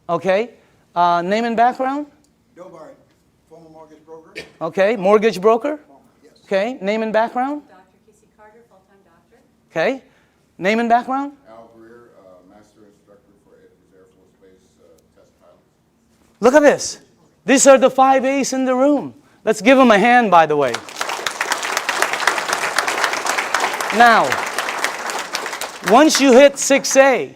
Okay. Name and background? Bill Barrett, former mortgage broker. Okay. Mortgage broker? Yes. Okay. Name and background? Dr. Casey Carter, full-time doctor. Okay. Name and background? Al Greer, Master Instructor for Edwards Air Force Base Test Pilot. Look at this. These are the 5As in the room. Let's give them a hand, by the way. Now, once you hit 6A,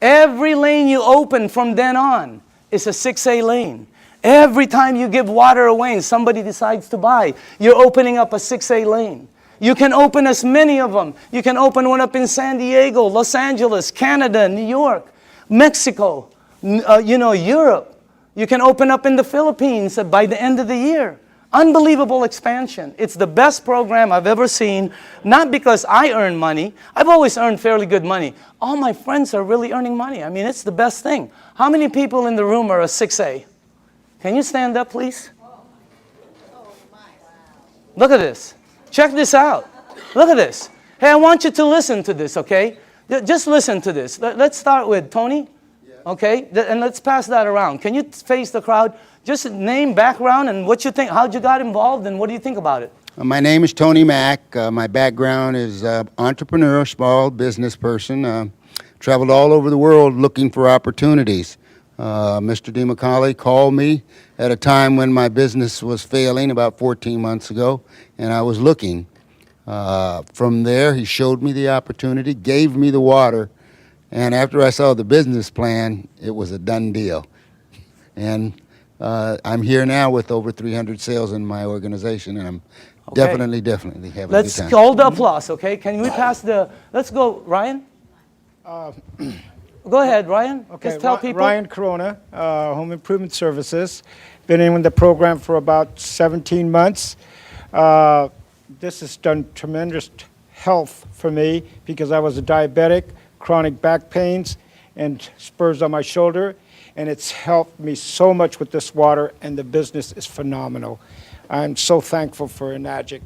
every lane you open from then on is a 6A lane. Every time you give water away and somebody decides to buy, you're opening up a 6A lane. You can open as many of them. You can open one up in San Diego, Los Angeles, Canada, New York, Mexico, Europe. You can open up in the Philippines by the end of the year. Unbelievable expansion. It's the best program I've ever seen, not because I earn money. I've always earned fairly good money. All my friends are really earning money. I mean, it's the best thing. How many people in the room are a 6A? Can you stand up, please? Look at this. Check this out. Look at this. Hey, I want you to listen to this, okay? Just listen to this. Let's start with Tony, okay? And let's pass that around. Can you face the crowd? Just name, background, and what you think, how'd you got involved, and what do you think about it? My name is Tony Mack. My background is entrepreneur, small business person. Traveled all over the world looking for opportunities. Mr. DeMacaulay called me at a time when my business was failing about 14 months ago, and I was looking. From there, he showed me the opportunity, gave me the water, and after I saw the business plan, it was a done deal. And I'm here now with over 300 sales in my organization, and I'm definitely having a good time. Let's hold the applause, okay? Can we pass the, let's go, Ryan? Go ahead, Ryan. Okay, Just tell people. Ryan Corona, Home Improvement Services. Been in the program for about 17 months. This has done tremendous health for me because I was a diabetic, chronic back pains, and spurs on my shoulder. And it's helped me so much with this water, and the business is phenomenal. I'm so thankful for Enagic,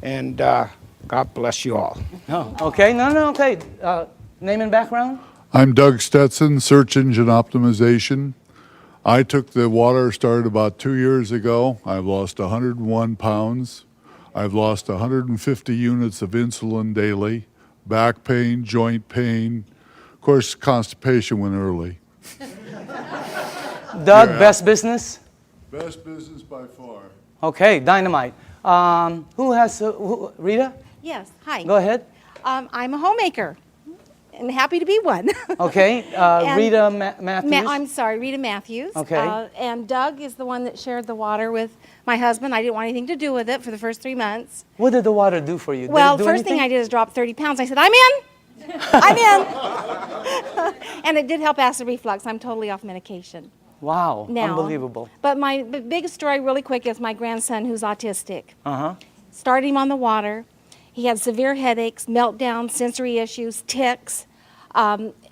and God bless you all. Oh, okay, okay. Name and background? I'm Doug Stetson, Search Engine Optimization. I took the water, started about 2 years ago. I've lost 101 pounds. I've lost 150 units of insulin daily, back pain, joint pain. Of course, constipation went early. Doug, Yeah. best business? Best business by far. Okay, dynamite. Who has, Rita? Yes, hi. Go ahead. I'm a homemaker, and happy to be one. Okay, And Rita Matthews. I'm sorry, Rita Matthews. Okay. And Doug is the one that shared the water with my husband. I didn't want anything to do with it for the first 3 months. What did the water do for you? Did Well, it do first thing anything? I did is drop 30 pounds. I said, I'm in. I'm in. And it did help acid reflux. I'm totally off medication Wow, now. unbelievable. But my biggest story, really quick, is my grandson who's autistic. Uh-huh. Started him on the water. He had severe headaches, meltdowns, sensory issues, tics.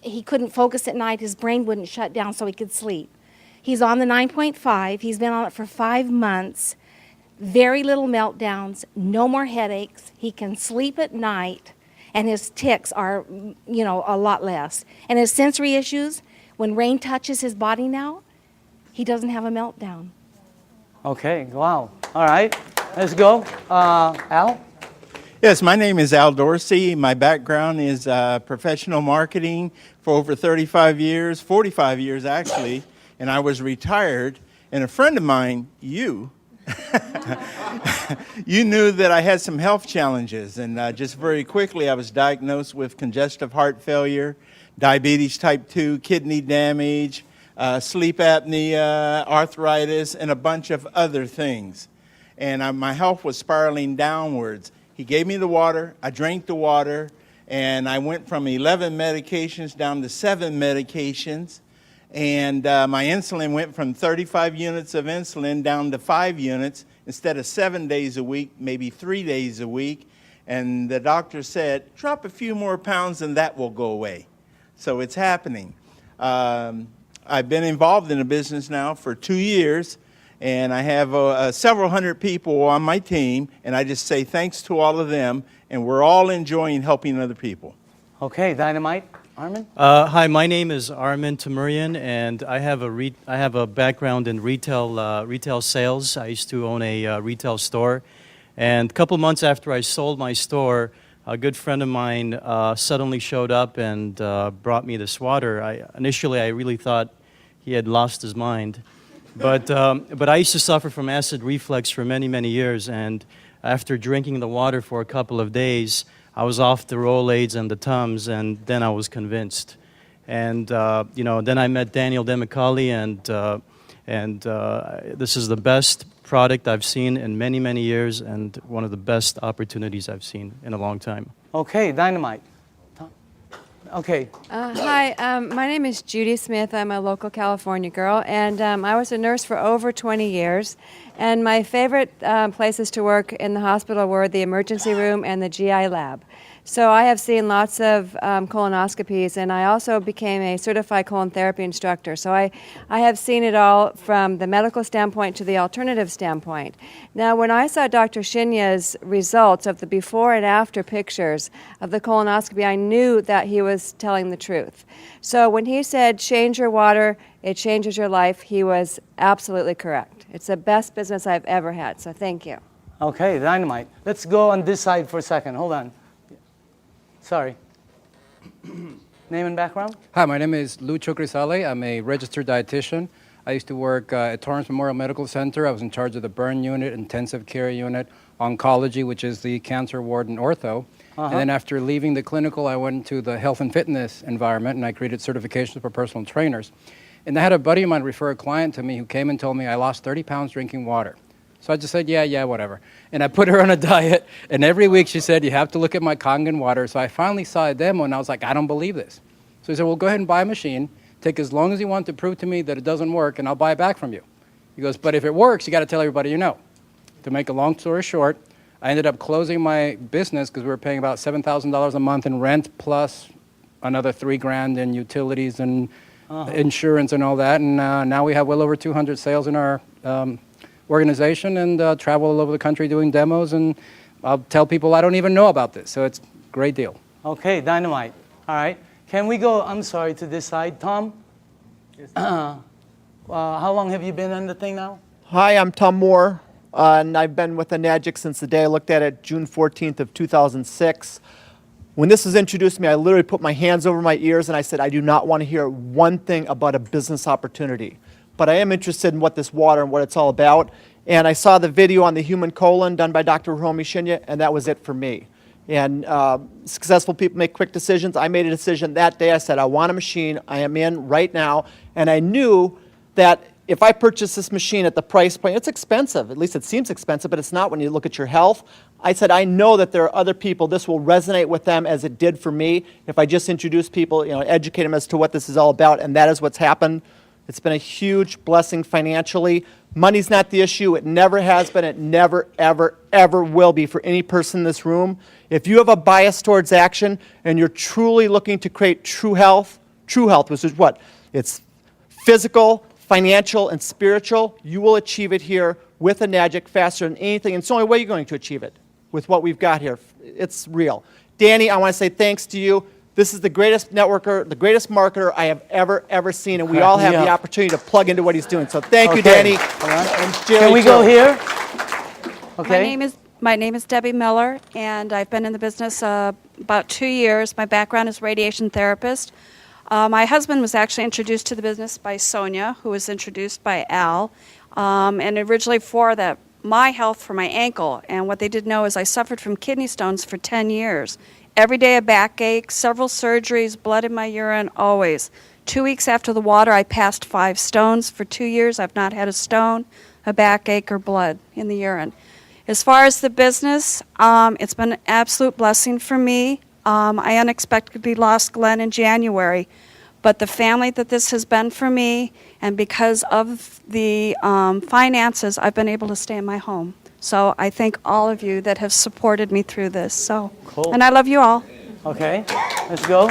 He couldn't focus at night. His brain wouldn't shut down so he could sleep. He's on the 9.5. He's been on it for 5 months. Very little meltdowns, no more headaches. He can sleep at night, and his tics are, a lot less. And his sensory issues, when rain touches his body now, he doesn't have a meltdown. Okay, wow. All right, let's go. Al? Yes, my name is Al Dorsey. My background is professional marketing for over 35 years, 45 years actually, and I was retired. And a friend of mine, you knew that I had some health challenges. And just very quickly, I was diagnosed with congestive heart failure, diabetes type 2, kidney damage, sleep apnea, arthritis, and a bunch of other things. And my health was spiraling downwards. He gave me the water, I drank the water, and I went from 11 medications down to 7 medications. And my insulin went from 35 units of insulin down to 5 units instead of 7 days a week, maybe 3 days a week. And the doctor said, drop a few more pounds and that will go away. So it's happening. I've been involved in the business now for 2 years. And I have several hundred people on my team, and I just say thanks to all of them, and we're all enjoying helping other people. Okay, Dynamite. Armin? Hi, my name is Armin Tamurian, and I have a background in retail sales. I used to own a retail store, and a couple months after I sold my store, a good friend of mine suddenly showed up and brought me this water. Initially, I really thought he had lost his mind. But I used to suffer from acid reflux for many, many years, and after drinking the water for a couple of days, I was off the Rolaids and the Tums, and then I was convinced. And then I met Daniel Demicali, and this is the best product I've seen in many, many years, and one of the best opportunities I've seen in a long time. Okay, Dynamite. Okay. Hi, my name is Judy Smith. I'm a local California girl, and I was a nurse for over 20 years. And my favorite places to work in the hospital were the emergency room and the GI lab. So I have seen lots of colonoscopies, and I also became a certified colon therapy instructor. So I have seen it all from the medical standpoint to the alternative standpoint. Now, when I saw Dr. Shinya's results of the before and after pictures of the colonoscopy, I knew that he was telling the truth. So when he said, change your water, it changes your life, he was absolutely correct. It's the best business I've ever had, so thank you. Okay, Dynamite. Let's go on this side for a second. Hold on. Sorry. Name and background? Hi, my name is Lucho Grisale. I'm a registered dietitian. I used to work at Torrance Memorial Medical Center. I was in charge of the burn unit, intensive care unit, oncology, which is the cancer ward and ortho. And then after leaving the clinical, I went to the health and fitness environment, and I created certifications for personal trainers. And I had a buddy of mine refer a client to me who came and told me I lost 30 pounds drinking water. So I just said, yeah, whatever. And I put her on a diet, and every week she said, you have to look at my Kangen water. So I finally saw a demo, and I was like, I don't believe this. So he said, well, go ahead and buy a machine. Take as long as you want to prove to me that it doesn't work, and I'll buy it back from you. He goes, but if it works, you got to tell everybody you know. To make a long story short, I ended up closing my business because we were paying about $7,000 a month in rent plus another $3,000 in utilities and insurance and all that. And now we have well over 200 sales in our organization and travel all over the country doing demos. And I'll tell people I don't even know about this. So it's a great deal. Okay, Dynamite. All right. Can we go, I'm sorry, to this side? Tom? Yes. How long have you been on the thing now? Hi, I'm Tom Moore, and I've been with Enagic since the day I looked at it, June 14th of 2006. When this was introduced to me, I literally put my hands over my ears and I said, I do not want to hear one thing about a business opportunity. But I am interested in what this water and what it's all about. And I saw the video on the human colon done by Dr. Hiromi Shinya, and that was it for me. And successful people make quick decisions. I made a decision that day. I said, I want a machine. I am in right now. And I knew that if I purchase this machine at the price point, it's expensive. At least it seems expensive, but it's not when you look at your health. I said, I know that there are other people, this will resonate with them as it did for me. If I just introduce people, educate them as to what this is all about, and that is what's happened. It's been a huge blessing financially. Money's not the issue. It never has been. It never, ever, ever will be for any person in this room. If you have a bias towards action and you're truly looking to create true health, which is what? It's physical, financial, and spiritual. You will achieve it here with a Enagic faster than anything. And it's the only way you're going to achieve it with what we've got here. It's real. Danny, I want to say thanks to you. This is the greatest networker, the greatest marketer I have ever seen, and we all have the opportunity to plug into what he's doing. So thank you, Danny. And Jerry, Can we go too. here? Okay. My name is Debbie Miller, and I've been in the business about 2 years. My background is radiation therapist. My husband was actually introduced to the business by Sonia, who was introduced by Al, and originally for my health for my ankle. And what they didn't know is I suffered from kidney stones for 10 years. Every day a backache, several surgeries, blood in my urine, always. 2 weeks after the water, I passed 5 stones. For 2 years, I've not had a stone, a backache, or blood in the urine. As far as the business, it's been an absolute blessing for me. I unexpectedly lost Glenn in January, but the family that this has been for me, and because of the finances, I've been able to stay in my home. So I thank all of you that have supported me through this. So, Cool. And I love you all. Okay, let's go.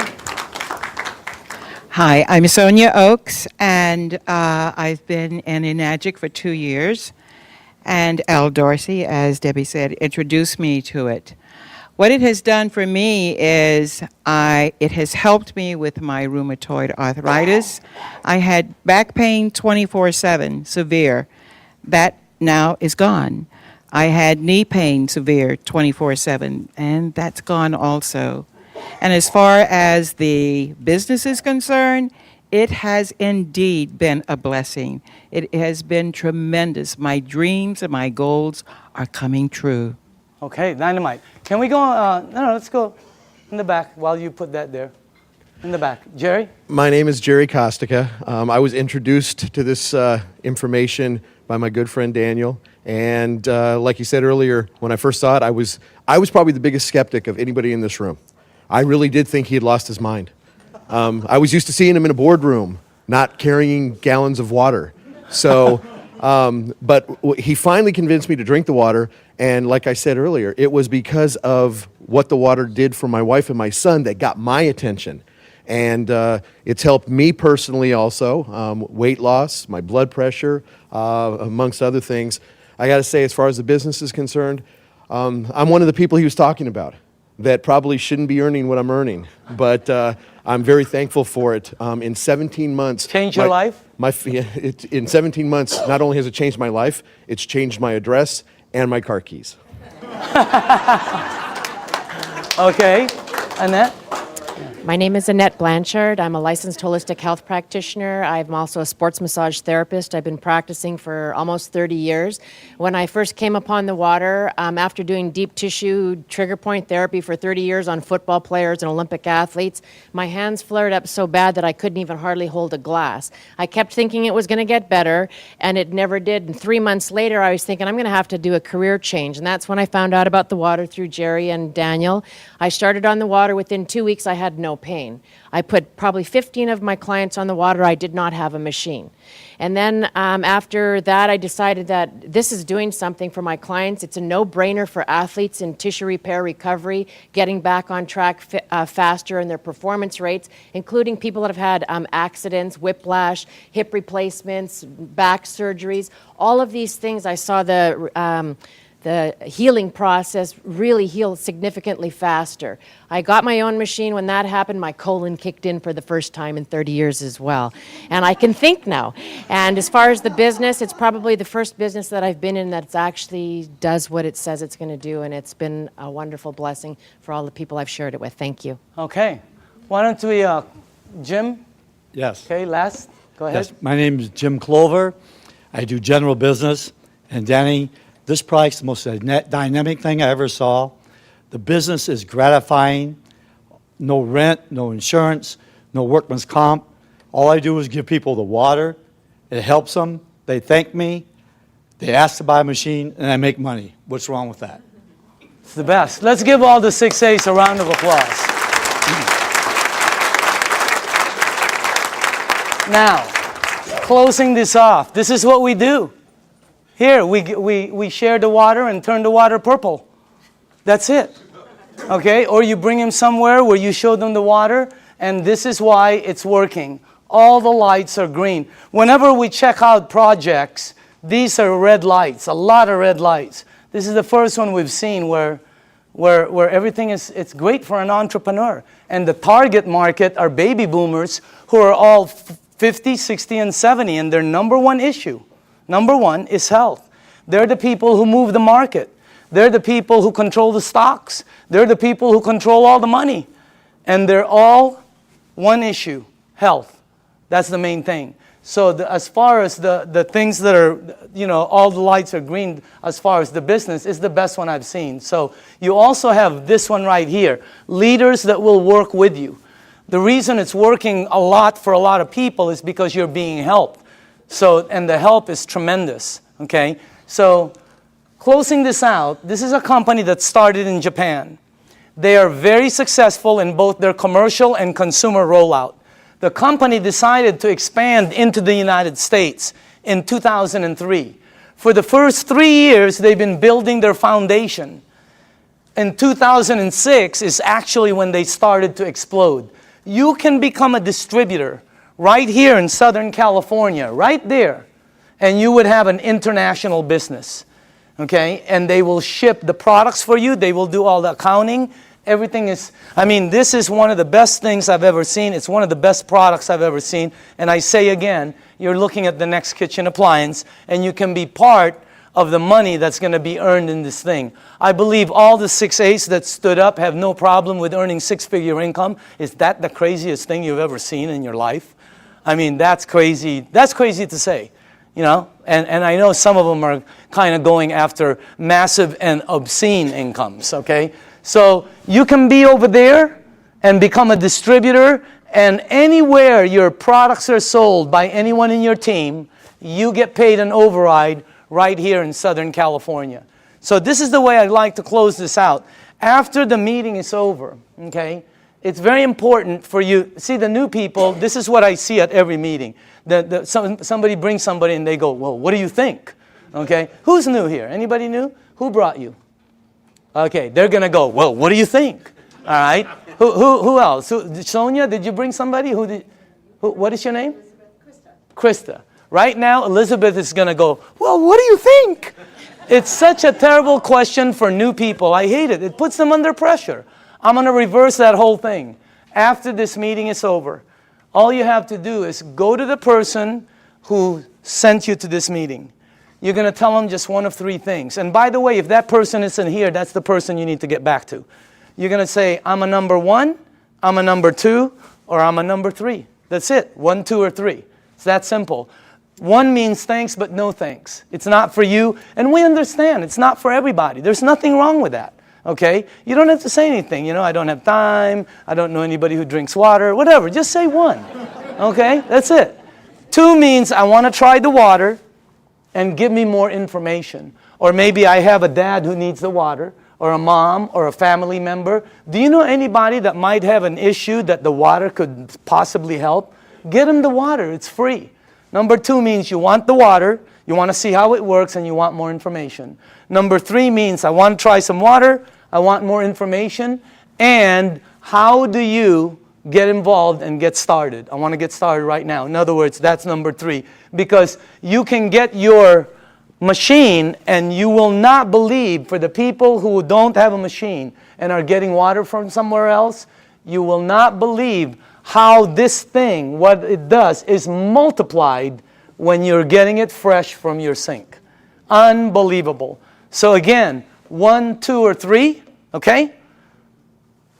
Hi, I'm Sonia Oakes, and I've been in Enagic for 2 years. And Al Dorsey, as Debbie said, introduced me to it. What it has done for me is it has helped me with my rheumatoid arthritis. I had back pain 24/7, severe. That now is gone. I had knee pain, severe, 24/7, and that's gone also. And as far as the business is concerned, it has indeed been a blessing. It has been tremendous. My dreams and my goals are coming true. Okay, dynamite. Can we go, no, let's go in the back while you put that there. In the back. Jerry? My name is Jerry Kostica. I was introduced to this information by my good friend Daniel. And like you said earlier, when I first saw it, I was probably the biggest skeptic of anybody in this room. I really did think he had lost his mind. I was used to seeing him in a boardroom, not carrying gallons of water. So, but he finally convinced me to drink the water. And like I said earlier, it was because of what the water did for my wife and my son that got my attention. And it's helped me personally also, weight loss, my blood pressure, amongst other things. I got to say, as far as the business is concerned, I'm one of the people he was talking about that probably shouldn't be earning what I'm earning. But I'm very thankful for it. In 17 months... Changed your life? In 17 months, not only has it changed my life, it's changed my address and my car keys. Okay. Annette? My name is Annette Blanchard. I'm a licensed holistic health practitioner. I'm also a sports massage therapist. I've been practicing for almost 30 years. When I first came upon the water, after doing deep tissue trigger point therapy for 30 years on football players and Olympic athletes, my hands flared up so bad that I couldn't even hardly hold a glass. I kept thinking it was going to get better, and it never did. And 3 months later, I was thinking I'm going to have to do a career change. And that's when I found out about the water through Jerry and Daniel. I started on the water. Within 2 weeks, I had no pain. I put probably 15 of my clients on the water. I did not have a machine. And then after that, I decided that this is doing something for my clients. It's a no-brainer for athletes in tissue repair recovery, getting back on track faster in their performance rates, including people that have had accidents, whiplash, hip replacements, back surgeries. All of these things, I saw the healing process really heal significantly faster. I got my own machine. When that happened, my colon kicked in for the first time in 30 years as well. And I can think now. And as far as the business, it's probably the first business that I've been in that actually does what it says it's going to do. And it's been a wonderful blessing for all the people I've shared it with. Thank you. Okay. Why don't we, Jim? Yes. Okay, last. Go ahead. Yes. My name is Jim Clover. I do general business. And Danny, this product's the most dynamic thing I ever saw. The business is gratifying. No rent, no insurance, no workman's comp. All I do is give people the water. It helps them. They thank me. They ask to buy a machine, and I make money. What's wrong with that? It's the best. Let's give all the 6A's a round of applause. Now, closing this off, this is what we do. Here, we share the water and turn the water purple. That's it. Okay? Or you bring them somewhere where you show them the water, and this is why it's working. All the lights are green. Whenever we check out projects, these are red lights, a lot of red lights. This is the first one we've seen where everything is, it's great for an entrepreneur. And the target market are baby boomers who are all 50, 60, and 70, and their number one issue, number one, is health. They're the people who move the market. They're the people who control the stocks. They're the people who control all the money. And they're all one issue, health. That's the main thing. So as far as the things that are, all the lights are green, as far as the business, is the best one I've seen. So you also have this one right here, leaders that will work with you. The reason it's working a lot for a lot of people is because you're being helped. So, and the help is tremendous, okay? So closing this out, this is a company that started in Japan. They are very successful in both their commercial and consumer rollout. The company decided to expand into the United States in 2003. For the first 3 years, they've been building their foundation. In 2006 is actually when they started to explode. You can become a distributor right here in Southern California, right there, and you would have an international business, okay? And they will ship the products for you. They will do all the accounting. Everything is, this is one of the best things I've ever seen. It's one of the best products I've ever seen. And I say again, you're looking at the next kitchen appliance, and you can be part of the money that's going to be earned in this thing. I believe all the 6A's that stood up have no problem with earning six-figure income. Is that the craziest thing you've ever seen in your life? That's crazy. That's crazy to say, And I know some of them are kind of going after massive and obscene incomes, okay? So you can be over there and become a distributor, and anywhere your products are sold by anyone in your team, you get paid an override right here in Southern California. So this is the way I'd like to close this out. After the meeting is over, okay, it's very important for you. See, the new people, this is what I see at every meeting. Somebody brings somebody and they go, well, what do you think? Okay, who's new here? Anybody new? Who brought you? Okay, they're going to go, well, what do you think? All right. Who else? Sonia, did you bring somebody? What is your name? Krista. Right now, Elizabeth is going to go, well, what do you think? It's such a terrible question for new people. I hate it. It puts them under pressure. I'm going to reverse that whole thing. After this meeting is over, all you have to do is go to the person who sent you to this meeting. You're going to tell them just one of three things. And by the way, if that person isn't here, that's the person you need to get back to. You're going to say, I'm a number 1, I'm a number 2, or I'm a number 3. That's it. 1, 2, or 3. It's that simple. 1 means thanks, but no thanks. It's not for you. And we understand. It's not for everybody. There's nothing wrong with that. Okay? You don't have to say anything. I don't have time. I don't know anybody who drinks water. Whatever. Just say 1. Okay? That's it. 2 means I want to try the water and give me more information. Or maybe I have a dad who needs the water, or a mom, or a family member. Do you know anybody that might have an issue that the water could possibly help? Get them the water. It's free. Number 2 means you want the water, you want to see how it works, and you want more information. Number 3 means I want to try some water, I want more information, and how do you get involved and get started? I want to get started right now. In other words, that's number 3. Because you can get your machine, and you will not believe, for the people who don't have a machine and are getting water from somewhere else, you will not believe how this thing, what it does, is multiplied when you're getting it fresh from your sink. Unbelievable. So again, 1, 2, or 3, okay?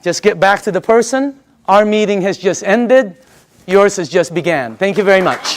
Just get back to the person. Our meeting has just ended. Yours has just began. Thank you very much.